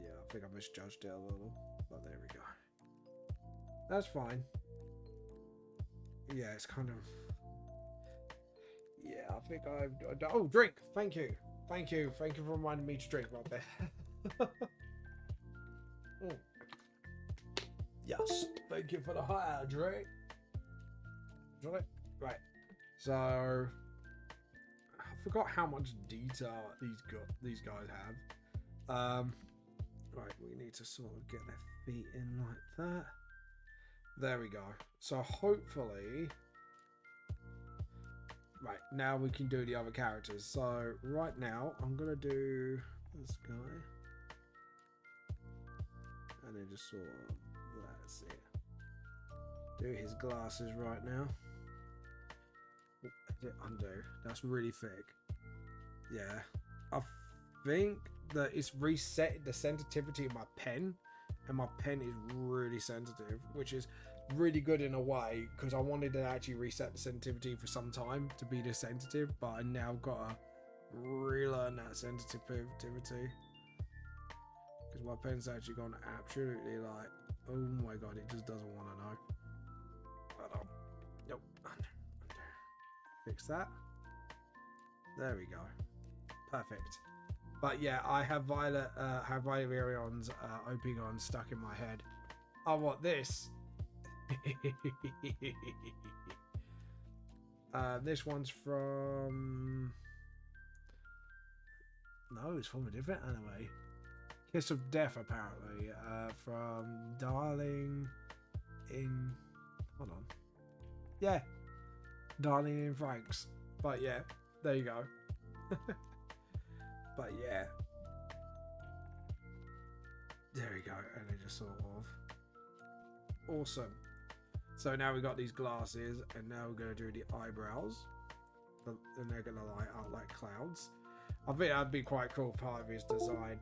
Yeah, I think I misjudged it a little, but there we go. That's fine. yeah, it's kind of, yeah, I think oh, drink. Thank you for reminding me to drink right there. Mm. Yes, thank you for the hydrate. Right, so I forgot how much detail these guys have. Right, we need to sort of get their feet in like that. There we go. So hopefully, right, now we can do the other characters. So right now I'm gonna do this guy, and then just sort of, that's it. Do his glasses right now. Undo. That's really thick. Yeah, I think that it's reset the sensitivity of my pen, and my pen is really sensitive, which is really good in a way, because I wanted to actually reset the sensitivity for some time to be this sensitive, but I now gotta relearn that sensitivity, because my pen's actually gone absolutely like, oh my god, it just doesn't want to know. But, nope. Undo. Fix that. There we go. Perfect. But yeah, I have Violet Virion's Opegon stuck in my head. I want this. This one's from... No, it's from a different anime. Kiss of Death, apparently. From Darling in... Hold on. Yeah. Darling in Franks. But yeah, there you go. But yeah. There we go. And they just sort of... Awesome. So now we've got these glasses, and now we're going to do the eyebrows. And they're going to light out like clouds. I think that'd be quite a cool part of his design.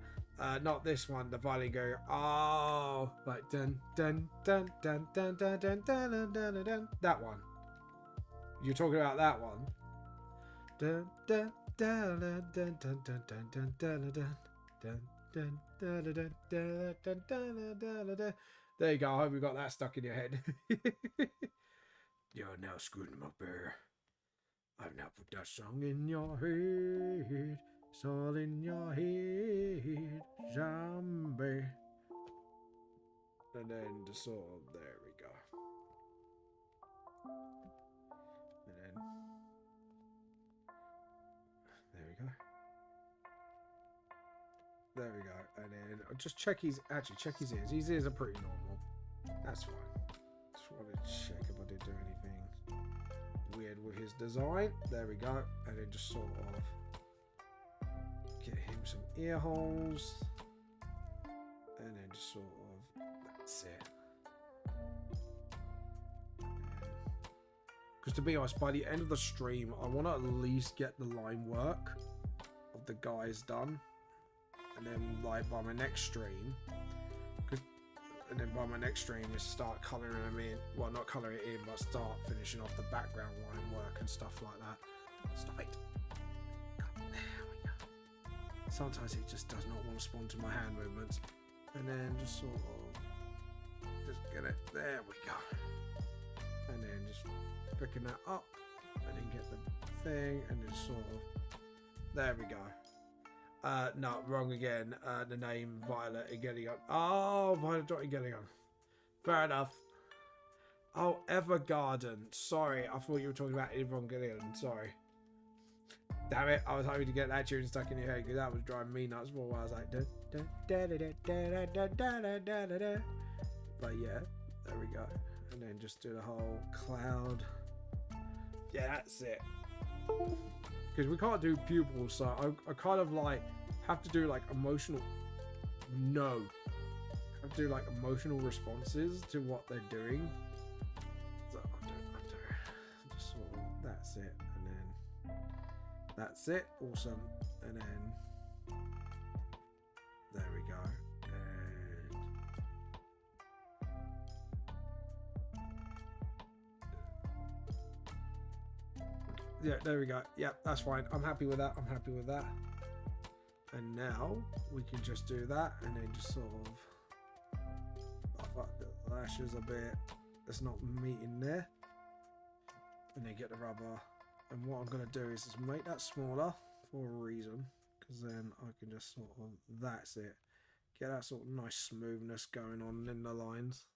Not this one, the violin going, oh, like dun dun dun dun dun dun dun dun dun dun dun. That one. You're talking about that one. Dun dun dun dun dun dun dun dun dun dun dun dun dun dun dun dun dun dun dun. There you go. I hope you got that stuck in your head. You're now screwed him up there. I've now put that song in your head. It's all in your head, zombie. And then just sort of, there we go. And then, there we go. There we go. And then just check his ears. His ears are pretty normal. That's fine. Just wanted to check if I didn't do anything weird with his design. There we go. And then just sort of get him some ear holes, and then just sort of, that's it. Because to be honest, by the end of the stream, I want to at least get the line work of the guys done, and then like by my next stream, just start colouring them in. Well, not colouring it in, but start finishing off the background line work and stuff like that. Stop it. Sometimes it just does not want to respond to my hand movements. And then just sort of, just get it, there we go. And then just picking that up, and then get the thing, and then sort of, there we go. No, wrong again. The name Violet Egelion. Oh, Violet Egelion. Fair enough. Oh, Evergarden. Sorry, I thought you were talking about Evangelion. Sorry. Damn it, I was hoping to get that tune stuck in your head, because that was driving me nuts for a while. I was like, da, da, da, da, da, da, da, da, da, da. But yeah, there we go. And then just do the whole cloud. Yeah, that's it. Because we can't do pupils, so I kind of like have to do like emotional. No. I have to do like emotional responses to what they're doing. So undo. Just sort of, that's it. That's it. Awesome. And then there we go. And yeah, there we go. Yeah, that's fine. I'm happy with that. And now we can just do that, and then just sort of buff up the lashes a bit. It's not meeting there. and then get the rubber. And what I'm going to do is just make that smaller for a reason, because then I can just sort of, that's it. Get that sort of nice smoothness going on in the lines.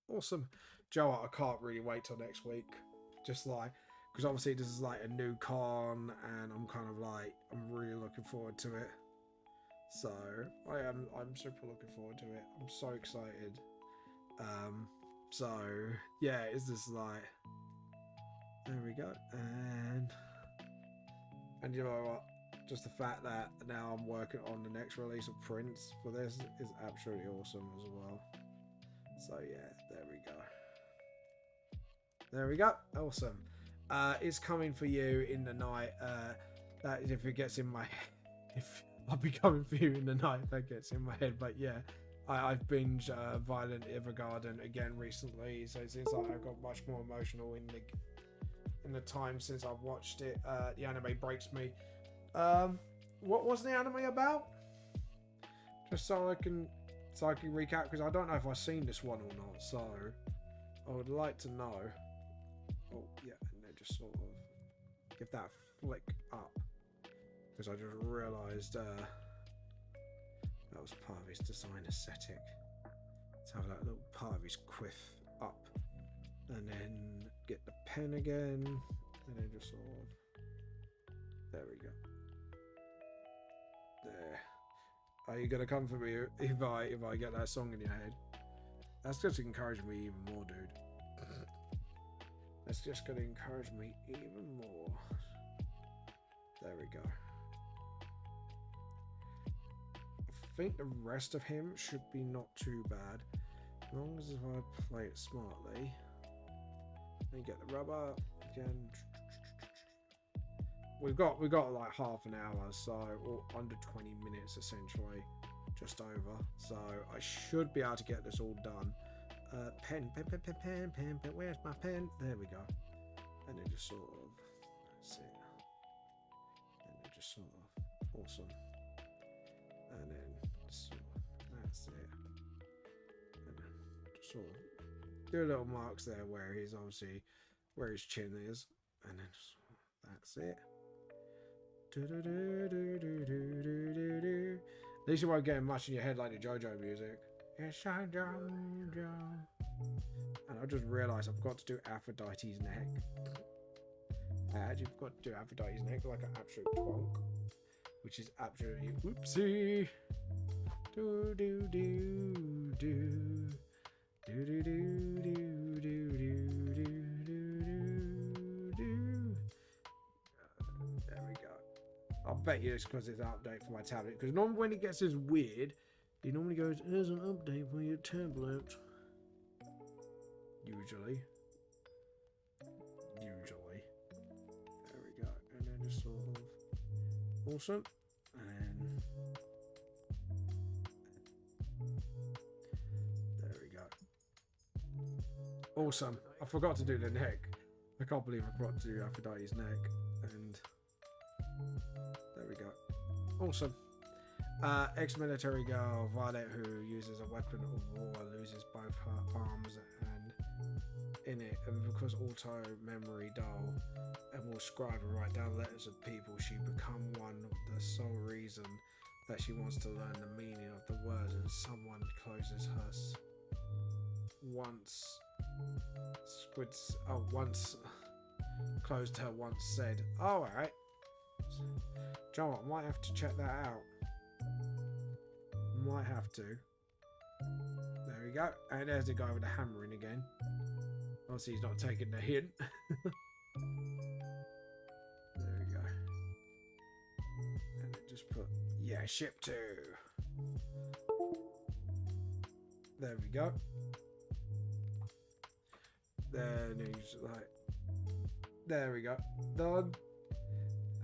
Awesome. Joe, I can't really wait till next week. Just like, because obviously this is like a new con, and I'm kind of like, I'm really looking forward to it. So I'm super looking forward to it. I'm so excited. So yeah, it's just like, there we go. And you know what? Just the fact that now I'm working on the next release of Prince for this is absolutely awesome as well. So yeah, there we go. There we go. Awesome. It's coming for you in the night. That is if it gets in my head. If I'll be coming for you in the night if that gets in my head. But yeah, I've binged Violet Evergarden again recently. So it seems like I've got much more emotional in the time since I've watched it. The anime breaks me. What was the anime about? Just so I can recap, because I don't know if I've seen this one or not. So I would like to know. Oh yeah, and then just sort of give that a flick up, because I just realised that was part of his design aesthetic. Let's have that little part of his quiff up, and then get the pen again, and then just sort of, there we go. There. Are you gonna come for me if I get that song in your head? That's just encouraging me even more, dude. That's just gonna encourage me even more. There we go. I think the rest of him should be not too bad, as long as if I play it smartly. Then get the rubber again. We've got like half an hour, so or under 20 minutes essentially, just over. So I should be able to get this all done. Pen. Where's my pen? There we go. And then just sort of, that's it. And then just sort of, awesome. And then sort of, that's it. And then just sort of do little marks there where his chin is, and then just, that's it. At least you won't get much in your head like the JoJo music. Yes, I JoJo. And I just realised I've got to do Aphrodite's neck. I actually forgot to do Aphrodite's neck like an absolute twonk, which is absolutely whoopsie. Do do do do do do do do do do do do. There we go. I'll bet you it's because it's an update for my tablet. Because normally when it gets this weird, he normally goes, "Here's an update for your tablet." Usually. There we go. And then just sort of, awesome. And there we go. Awesome. I forgot to do the neck. I can't believe I forgot to do Aphrodite's neck. And there we go. Awesome. Ex-military girl Violet, who uses a weapon of war, loses both her arms and in it, and because auto memory dull and will scribe and write down letters of people, she become one of the sole reason that she wants to learn the meaning of the words, and someone closes her once closed her once said, "Oh, alright. Joe, I might have to check that out." Might have to. There we go. And there's the guy with the hammering again. Obviously he's not taking the hint. There we go. And then just put, yeah, ship to. There we go. Then he's like, there we go. Done.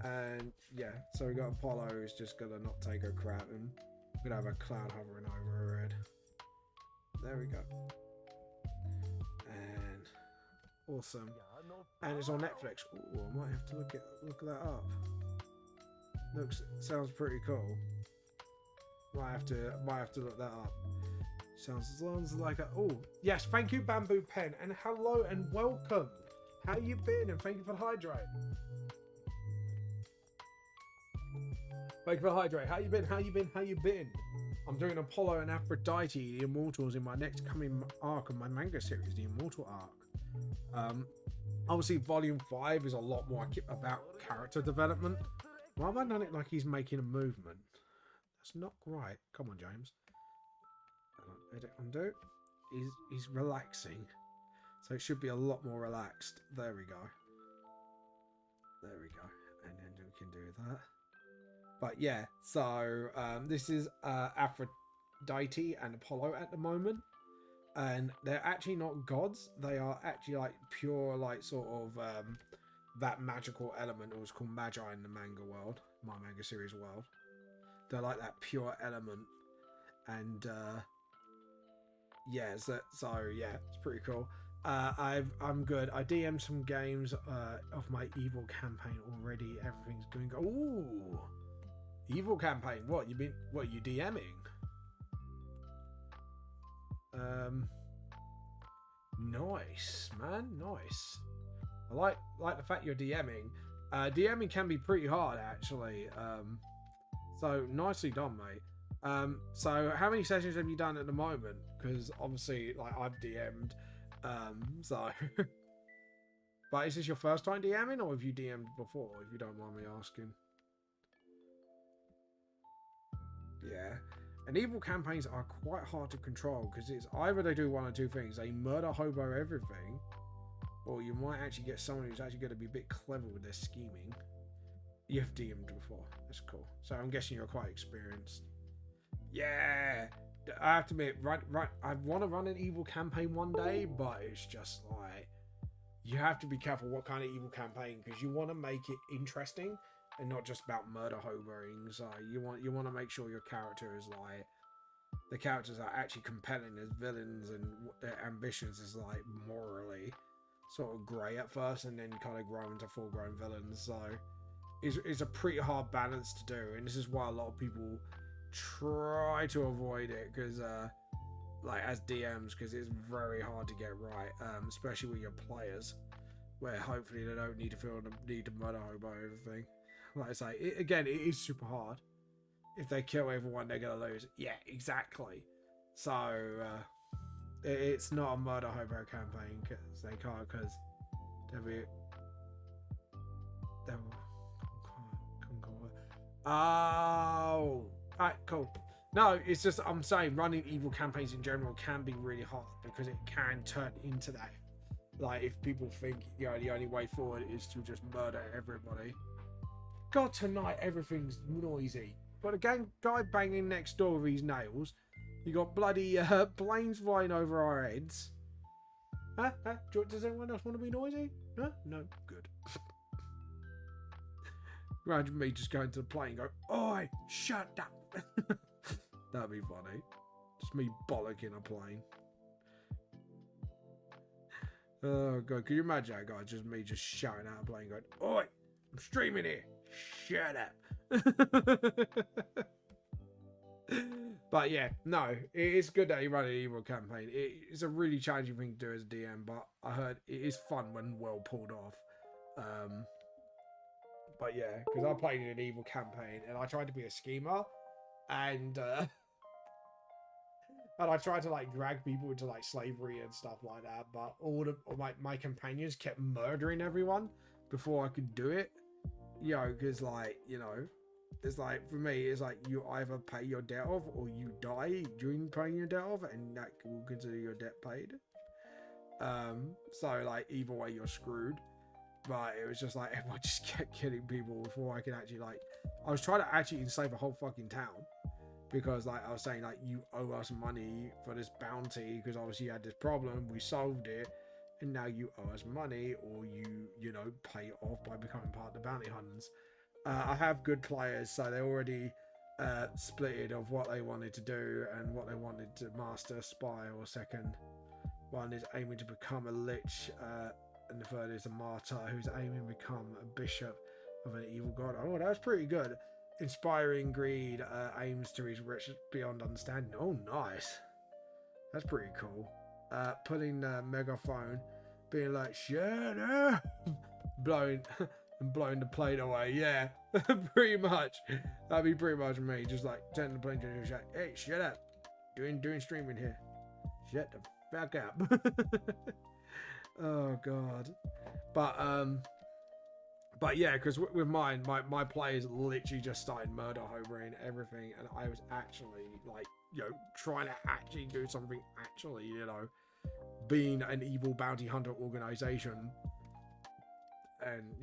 And yeah, so we got Apollo who's just gonna not take her crap, and we're gonna have a cloud hovering over her head. There we go. And awesome. And it's on Netflix. Ooh, I might have to look that up. Sounds pretty cool. Might have to look that up. Sounds like a, oh yes, thank you Bamboo Pen, and hello and welcome How you been? And thank you for the hydrate. Thank you for the hydrate. How you been? How you been? How you been? I'm doing Apollo and Aphrodite, the Immortals, in my next coming arc of my manga series, the Immortal arc. Obviously, Volume 5 is a lot more about character development. Why have I done it like he's making a movement? That's not right. Come on, James. Edit, undo. He's relaxing. So it should be a lot more relaxed. There we go. There we go. And then we can do that. But yeah, so this is Aphrodite and Apollo at the moment. And they're actually not gods. They are actually like pure, like sort of that magical element. It was called Magi in the manga world, my manga series world. They're like that pure element. And yeah, so yeah, it's pretty cool. I'm good. I DM'd some games of my evil campaign already. Everything's going. Ooh, evil campaign. What you been? What you DMing? Nice, man. Nice. I like the fact you're DMing. DMing can be pretty hard, actually. So nicely done, mate. So how many sessions have you done at the moment? Because obviously, like I've DM'd. So. But is this your first time DMing, or have you DM'd before? If you don't mind me asking. Yeah. And evil campaigns are quite hard to control because it's either they do one or two things. They murder hobo everything, or you might actually get someone who's actually going to be a bit clever with their scheming. You've DM'd before. That's cool. So I'm guessing you're quite experienced. Yeah. I have to admit, I want to run an evil campaign one day, but it's just like you have to be careful what kind of evil campaign because you want to make it interesting and not just about murder hoboing. So you want to make sure your character is like the characters are actually compelling as villains and their ambitions is like morally sort of grey at first and then kind of grow into full-grown villains. So it's a pretty hard balance to do, and this is why a lot of people try to avoid it because like as DMs, because it's very hard to get right, especially with your players, where hopefully they don't need to feel the need to murder hobo everything. Like I say, it is super hard. If they kill everyone, they're gonna lose. Yeah, exactly. So it's not a murder hobo campaign because they can't, because oh, alright, cool. No, it's just I'm saying running evil campaigns in general can be really hard because it can turn into that. Like if people think the only way forward is to just murder everybody. God, tonight everything's noisy. Got a guy banging next door with his nails. You got bloody planes flying over our heads. Huh? Does anyone else want to be noisy? Huh? No? Good. Imagine me just going to the plane and go, "Oi, shut up." That'd be funny. Just me bollocking a plane. Oh god, can you imagine that guy? Just me just shouting out a plane going, "Oi, I'm streaming here. Shut up." But yeah, no, it's good that you run an evil campaign. It's a really challenging thing to do as a DM, but I heard it is fun when well pulled off. But yeah, because I played in an evil campaign and I tried to be a schemer, and I tried to like drag people into like slavery and stuff like that, but all my companions kept murdering everyone before I could do it. Because like, it's like, for me, it's like you either pay your debt off or you die during paying your debt off, and that will consider your debt paid. So like either way you're screwed. But it was just like everyone just kept killing people before I could actually I was trying to actually enslave a whole fucking town, because like I was saying, like, you owe us money for this bounty because obviously you had this problem, we solved it, and now you owe us money, or you pay off by becoming part of the bounty hunters. I have good players, so they already splitted of what they wanted to do and what they wanted to master: spy or second. One is aiming to become a lich, and the third is a martyr who's aiming to become a bishop of an evil god. Oh, that was pretty good. Inspiring greed, aims to reach riches beyond understanding. Oh, nice. That's pretty cool. Putting the megaphone being like, shut up, blowing the plane away. Yeah, pretty much. That'd be pretty much me. Just like turning the plane to the shut. Hey, shut up. Doing streaming here. Shut the fuck up. Oh god. But yeah, because with mine, my players literally just started murder hobering everything, and I was actually like, trying to actually do something, actually, being an evil bounty hunter organization, and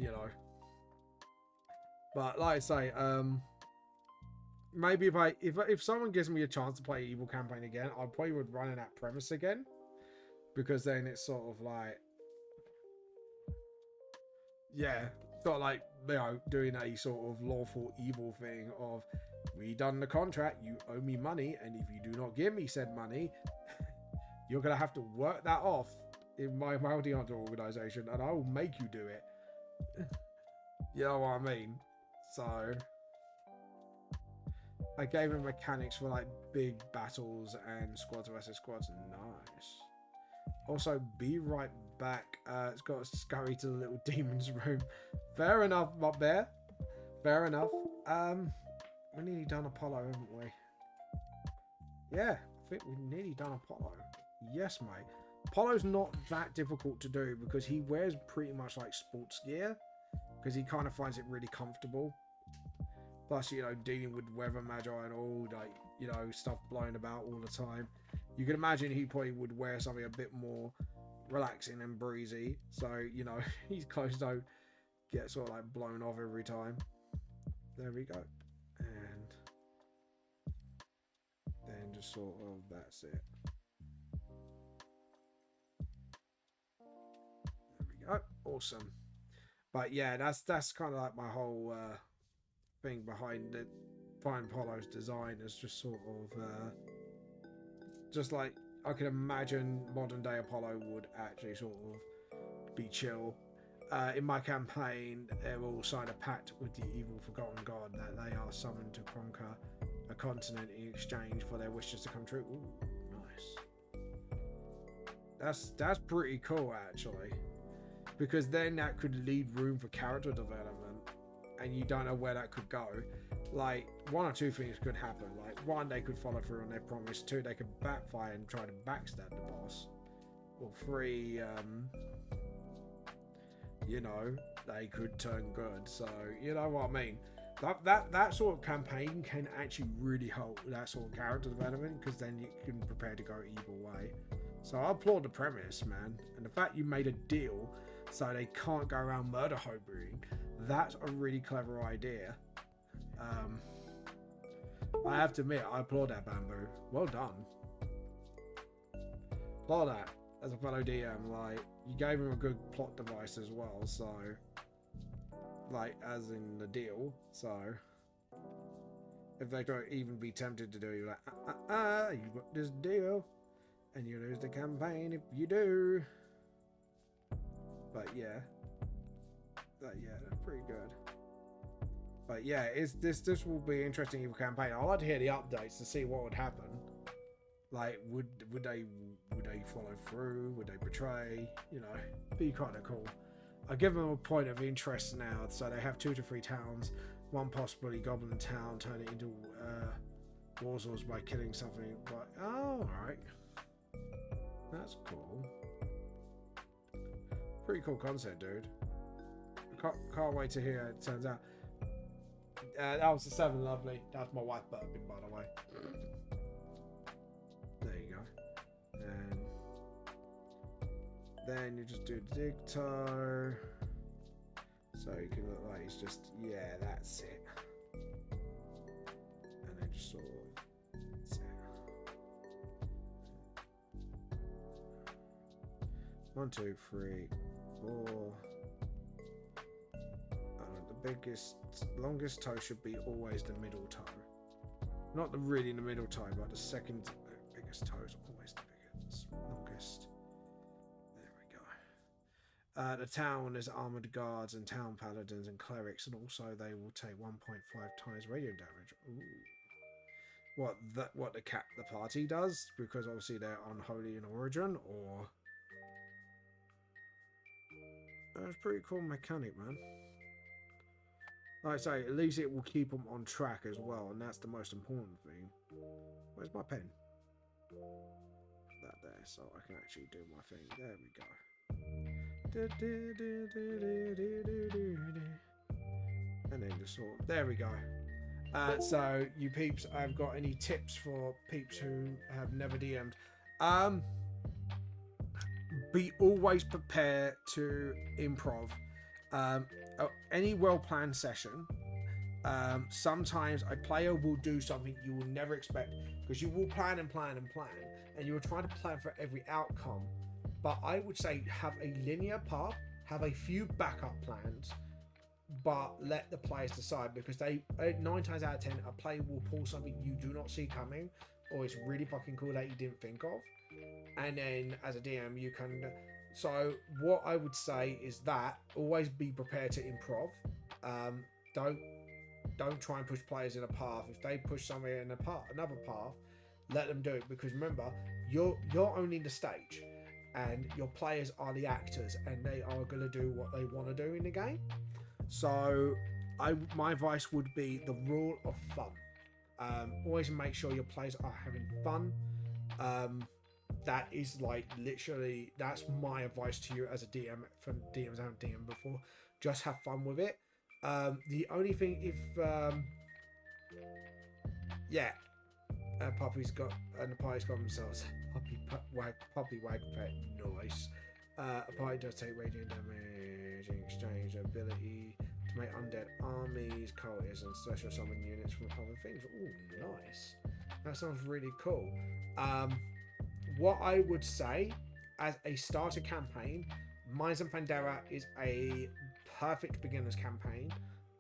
but like I say, maybe if someone gives me a chance to play evil campaign again, I probably would run in that premise again, because then it's sort of like, yeah, not like doing a sort of lawful evil thing of, we done the contract, you owe me money, and if you do not give me said money, you're gonna have to work that off in my bounty hunter organization, and I will make you do it. You know what I mean? So I gave him mechanics for like big battles and squads versus squads. Nice. Also, be right back. It's got to scurry to the little demon's room. Fair enough, Mob Bear. Fair enough. We're nearly done Apollo, haven't we? Yeah, I think we've nearly done Apollo. Yes, mate. Apollo's not that difficult to do because he wears pretty much like sports gear, because he kind of finds it really comfortable. Plus, dealing with weather magi and all, like, stuff blowing about all the time. You can imagine he probably would wear something a bit more relaxing and breezy. So, his clothes don't get sort of like blown off every time. There we go. And then just sort of, that's it. There we go. Awesome. But yeah, that's kind of like my whole thing behind it. Find Apollo's design is just sort of just like I can imagine modern day Apollo would actually sort of be chill. In my campaign, they will sign a pact with the evil forgotten god that they are summoned to conquer a continent in exchange for their wishes to come true. Ooh, nice. That's pretty cool, actually, because then that could leave room for character development, and you don't know where that could go. Like, one or two things could happen. Like, one, they could follow through on their promise. Two, they could backfire and try to backstab the boss. Or three, they could turn good. So, you know what I mean? That sort of campaign can actually really help with that sort of character development, because then you can prepare to go either way. So I applaud the premise, man. And the fact you made a deal so they can't go around murder hobering, that's a really clever idea. I have to admit, I applaud that, Bamboo. Well done. Applaud that. As a fellow DM, like, you gave him a good plot device as well, so, like, as in the deal, so, if they don't even be tempted to do, you're like, you got this deal, and you lose the campaign if you do. But yeah, that's pretty good. But yeah, this will be an interesting evil campaign. I'd like to hear the updates to see what would happen. Like, would they follow through? Would they betray? Be kind of cool. I give them a point of interest now, so they have 2 to 3 towns. One possibly goblin town, turn it into Warzors by killing something. But alright, that's cool. Pretty cool concept, dude. Can't wait to hear how it turns out. That was the 7, lovely. That's my wife burping, by the way. There you go. And then you just do the dig toe. So you can look like he's just, yeah, that's it. And then just sort of, that's it. 1, 2, 3, 4. Biggest, longest toe should be always the middle toe. Not the really in the middle toe, but the second biggest toe is always the biggest, longest. There we go. The town is armored guards and town paladins and clerics, and also they will take 1.5 times radiant damage. Ooh. What the party does, because obviously they're unholy in origin, or That's a pretty cool mechanic, man. Like I say, at least it will keep them on track as well, and that's the most important thing. Where's my pen? That there, so I can actually do my thing. There we go. And then just sort of, there we go. So you peeps, I've got any tips for peeps who have never DM'd. Be always prepared to improv. Any well-planned session, sometimes a player will do something you will never expect, because you will plan and plan and plan, and you will try to plan for every outcome. But I would say have a linear path, have a few backup plans, but let the players decide, because they 9 times out of 10 a player will pull something you do not see coming, or it's really fucking cool that you didn't think of, and then as a DM you can. So what I would say is that always be prepared to improv. Don't try and push players in a path. If they push somewhere in another path, let them do it, because remember, you're only the stage and your players are the actors, and they are going to do what they want to do in the game. So my advice would be the rule of fun. Always make sure your players are having fun. That is like literally, that's my advice to you as a DM, for DMs I haven't DM'd before. Just have fun with it. The only thing, if puppy's got, and the party's got themselves puppy wag pet, nice. A party does take radiant damage in exchange ability to make undead armies, cultists, and special summon units from other things. Oh, nice. That sounds really cool. What I would say as a starter campaign, Mines and Fandera is a perfect beginner's campaign.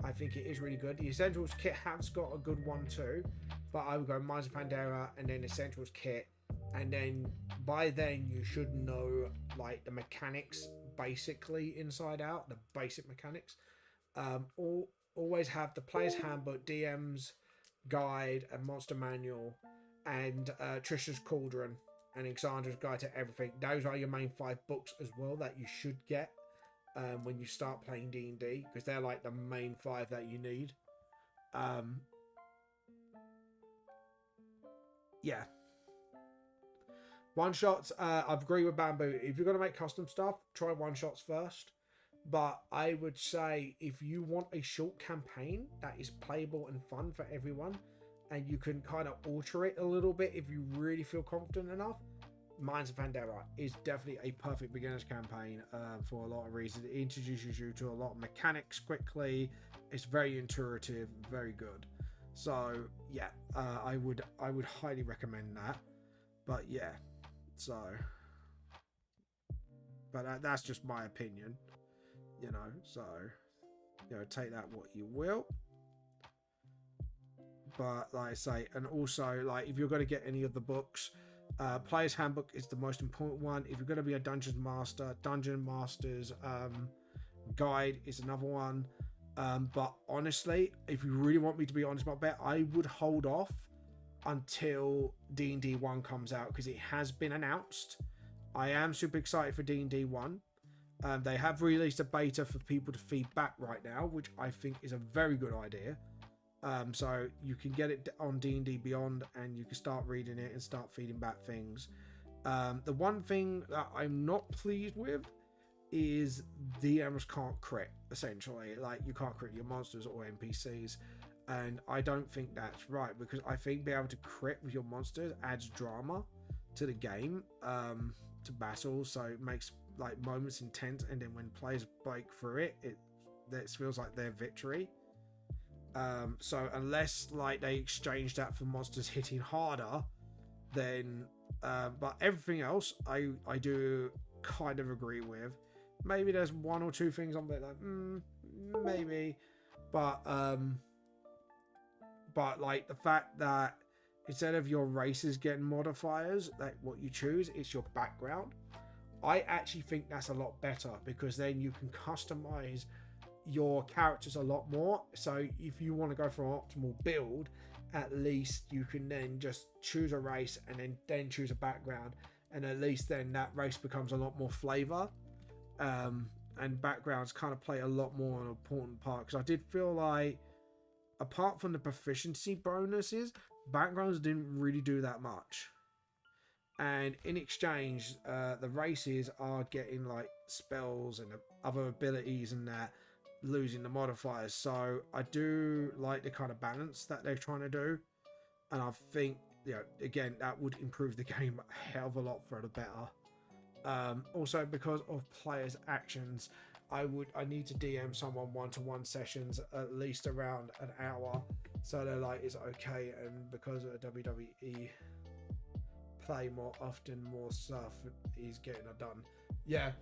I think it is really good. The Essentials kit has got a good one too, but I would go Mines and Fandera and then Essentials kit, and then by then you should know like the mechanics basically inside out, the basic mechanics. Always have the player's handbook, DM's guide, and monster manual, and Trisha's Cauldron, and Alexandra's Guide to Everything. Those are your main 5 books as well that you should get when you start playing D&D, because they're like the main 5 that you need. Yeah. One shots, I agree with Bamboo. If you're going to make custom stuff, try one shots first. But I would say if you want a short campaign that is playable and fun for everyone, and you can kind of alter it a little bit if you really feel confident enough, Mines of Fandera is definitely a perfect beginner's campaign for a lot of reasons. It introduces you to a lot of mechanics quickly. It's very intuitive, very good. So yeah, I would highly recommend that. But yeah, so, but that's just my opinion, you know. So, you know, take that what you will. But like I say, and also like if you're going to get any of the books, Player's Handbook is the most important one. If you're going to be a Dungeon Master, Dungeon Master's Guide is another one. But honestly, if you really want me to be honest about that, I would hold off until D&D 1 comes out, because it has been announced. I am super excited for D&D 1. They have released a beta for people to feed back right now, which I think is a very good idea. So you can get it on D&D Beyond, and you can start reading it and start feeding back things. The one thing that I'm not pleased with is DMs can't crit, essentially. Like, you can't crit your monsters or NPCs, and I don't think that's right, because I think being able to crit with your monsters adds drama to the game, to battles, so it makes like moments intense, and then when players break through it, it feels like their victory. So unless like they exchange that for monsters hitting harder, then but everything else I do kind of agree with. Maybe there's one or two things I'm a bit like maybe, but like the fact that instead of your races getting modifiers, like what you choose, it's your background. I actually think that's a lot better, because then you can customize your characters a lot more. So if you want to go for an optimal build, at least you can then just choose a race and then choose a background, and at least then that race becomes a lot more flavor. and backgrounds kind of play a lot more an important part, because I did feel like, apart from the proficiency bonuses, backgrounds didn't really do that much. And in exchange, the races are getting like spells and other abilities and that, losing the modifiers. So I do like the kind of balance that they're trying to do, and I think, again, that would improve the game a hell of a lot for the better. Also, because of players' actions, I need to DM someone one-to-one sessions at least around an hour, so they're like, it's okay. And because of WWE play more often, more stuff, he's getting it done. Yeah.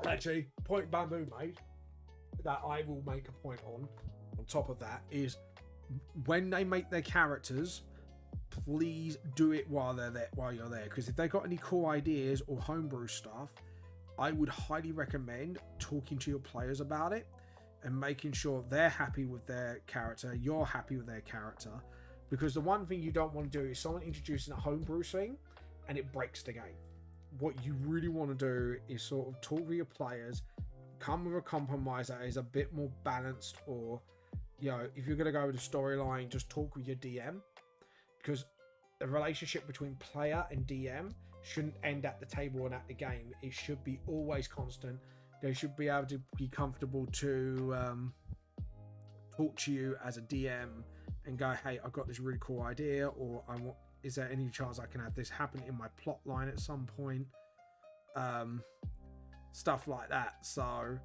Actually, point bamboo, mate, that I will make a point on top of that, is when they make their characters, please do it while you're there, because if they got any cool ideas or homebrew stuff, I would highly recommend talking to your players about it and making sure they're happy with their character, you're happy with their character, because the one thing you don't want to do is someone introducing a homebrew thing and it breaks the game. What you really want to do is sort of talk with your players, come with a compromise that is a bit more balanced, or if you're going to go with a storyline, just talk with your DM, because the relationship between player and DM shouldn't end at the table and at the game. It should be always constant. They should be able to be comfortable to talk to you as a DM and go, hey, I've got this really cool idea, or is there any chance I can have this happen in my plot line at some point? Stuff like that. So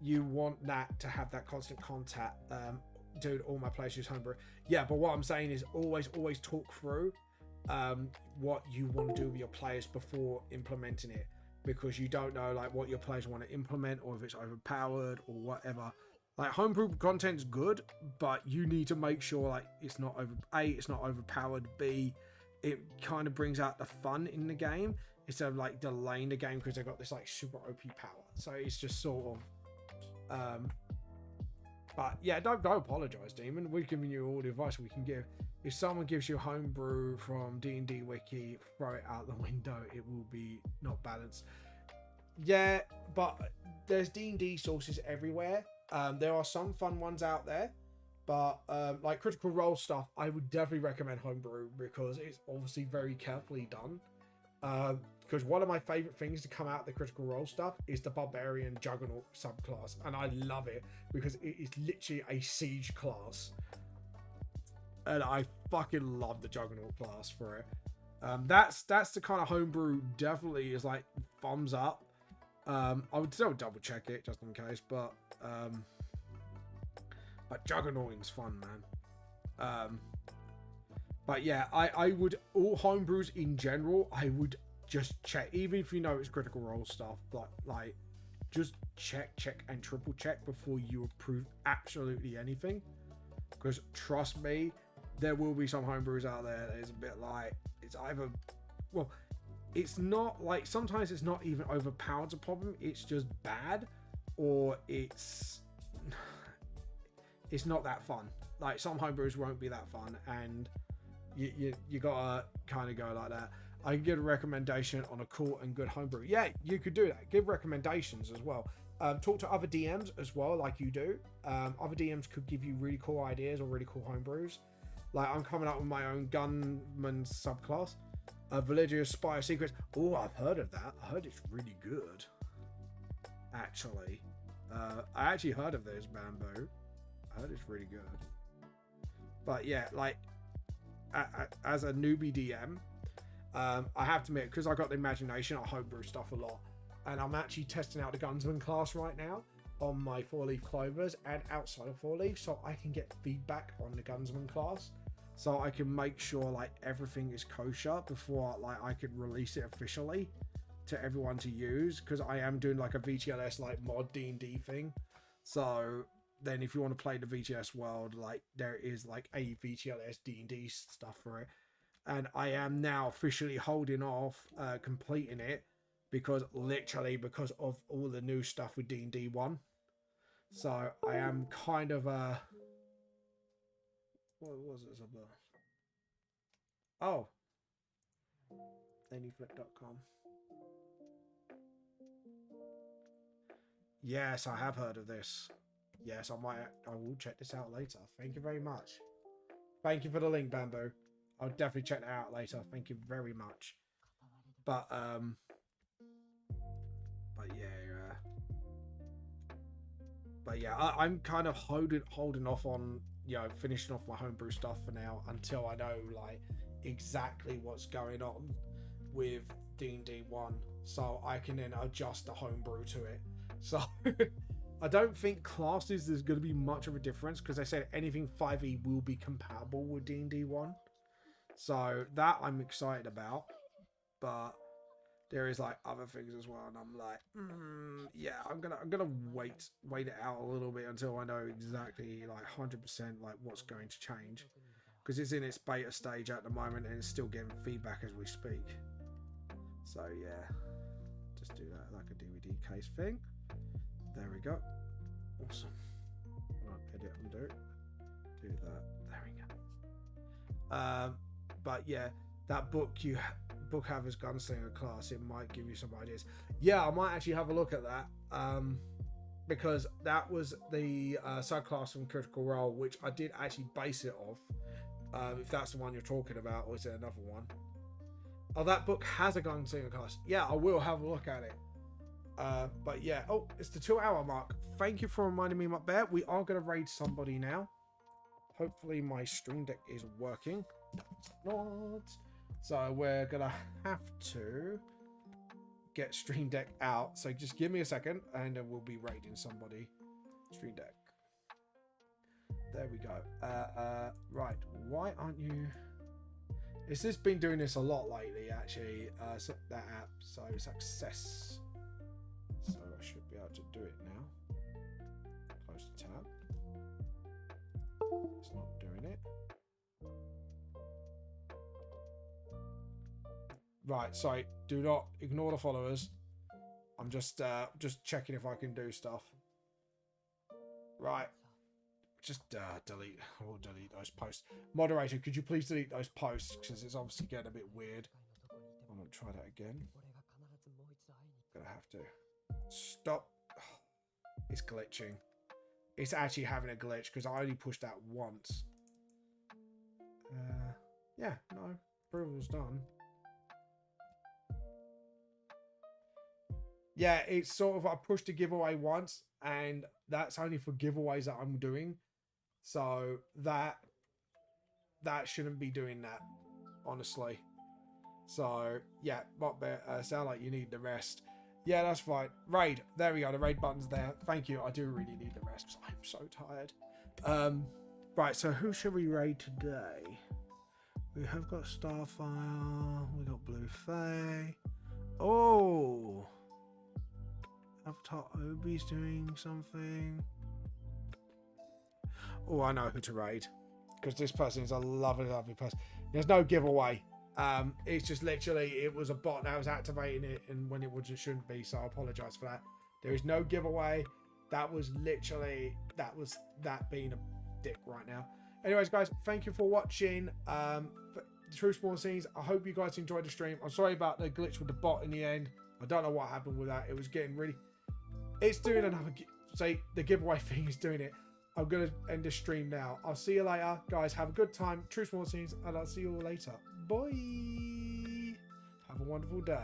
you want that to have that constant contact. Dude, all my players use homebrew. Yeah, but what I'm saying is always talk through what you want to do with your players before implementing it, because you don't know like what your players want to implement, or if it's overpowered or whatever. Like, homebrew content's good, but you need to make sure like it's not overpowered. B, it kind of brings out the fun in the game instead of like delaying the game because they've got this like super OP power. So it's just sort of but yeah, don't apologize, Demon. We're giving you all the advice we can give. If someone gives you homebrew from D&D Wiki, throw it out the window. It will be not balanced. Yeah, but there's D&D sources everywhere. There are some fun ones out there, but like Critical Role stuff, I would definitely recommend homebrew because it's obviously very carefully done. Because one of my favorite things to come out of the Critical Role stuff is the Barbarian Juggernaut subclass, and I love it because it is literally a siege class, and I fucking love the Juggernaut class for it. That's the kind of homebrew definitely is like thumbs up. I would still double check it just in case, but Juggernauting's fun, man. But yeah, I would, all homebrews in general, I would just check, even if you know it's Critical Role stuff, but like just check and triple check before you approve absolutely anything, because trust me, there will be some homebrews out there that is a bit like, it's either, well, it's not like, sometimes it's not even overpowered's a problem, it's just bad, or it's not that fun. Like, some homebrews won't be that fun, and you gotta kind of go like that. I can give a recommendation on a cool and good homebrew. Yeah, you could do that. Give recommendations as well. Talk to other DMs as well, like you do. Other DMs could give you really cool ideas or really cool homebrews. Like, I'm coming up with my own gunman subclass. Validia Spire Secrets. Oh, I've heard of that. I heard it's really good. Actually. I actually heard of this, Bamboo. I heard it's really good. But yeah, like, as a newbie DM, I have to admit, because I got the imagination, I homebrew stuff a lot, and I'm actually testing out the Gunsman class right now on my 4-leaf clovers and outside of 4-leaf, so I can get feedback on the Gunsman class, so I can make sure like everything is kosher before like I could release it officially to everyone to use, because I am doing like a VTLS like mod D&D thing. So then if you want to play the VTS world, like there is like a VTLS D&D stuff for it, and I am now officially holding off completing it because of all the new stuff with D&D 1. So I am kind of what was it about? Oh, anyflip.com. Yes, I have heard of this. Yes, I will check this out later. Thank you very much. Thank you for the link, Bamboo. I'll definitely check that out later. Thank you very much. But yeah, I'm kind of holding off on finishing off my homebrew stuff for now until I know like exactly what's going on with D&D 1, so I can then adjust the homebrew to it. So I don't think classes there's going to be much of a difference because they said anything 5e will be compatible with D&D 1, so that I'm excited about. But there is like other things as well, and I'm like, yeah, I'm gonna wait it out a little bit until I know exactly like 100% like what's going to change, because it's in its beta stage at the moment and it's still getting feedback as we speak. So yeah, just do that like a DVD case thing. There we go. Awesome. Right, edit, undo. Do that. There we go. But yeah, that book Haver's Gunslinger class, it might give you some ideas. Yeah, I might actually have a look at that. Because that was the subclass from Critical Role, which I did actually base it off. If that's the one you're talking about, or is there another one? Oh, that book has a Gunslinger class. Yeah, I will have a look at it. But yeah, oh, it's the 2-hour mark. Thank you for reminding me, Bear. We are going to raid somebody now. Hopefully my stream deck is working. Not. So we're going to have to get stream deck out. So just give me a second and then we'll be raiding somebody. Stream deck. There we go. Right. Why aren't you... It's just been doing this a lot lately, actually. So that app. So success. So I should be able to do it now. Close the tab. It's not doing it. Right, sorry. Do not ignore the followers. I'm just checking if I can do stuff. Right. Just delete. We'll delete those posts. Moderator, could you please delete those posts? Because it's obviously getting a bit weird. I'm going to try that again. Gonna have to. Stop. It's glitching. It's actually having a glitch because I only pushed that once. Yeah, no. Approval's done. Yeah, it's sort of, I pushed a giveaway once, and that's only for giveaways that I'm doing. So that shouldn't be doing that, honestly. So yeah, sound like you need the rest. Yeah, that's fine. Raid. There we go. The raid button's there. Thank you. I do really need the rest. I'm so tired. Right, so who should we raid today? We have got Starfire. We got Blue Fae. Oh! Avatar Obi's doing something. Oh, I know who to raid. Because this person is a lovely, lovely person. There's no giveaway. It's just literally, it was a bot that was activating it and when it shouldn't be, so I apologise for that. There is no giveaway. That was literally, that being a dick right now. Anyways, guys, thank you for watching. True Spawn Scenes. I hope you guys enjoyed the stream. I'm sorry about the glitch with the bot in the end. I don't know what happened with that. It was getting really... It's doing another... Say, the giveaway thing is doing it. I'm going to end the stream now. I'll see you later. Guys, have a good time. True Spawn Scenes, and I'll see you all later. Bye. Have a wonderful day.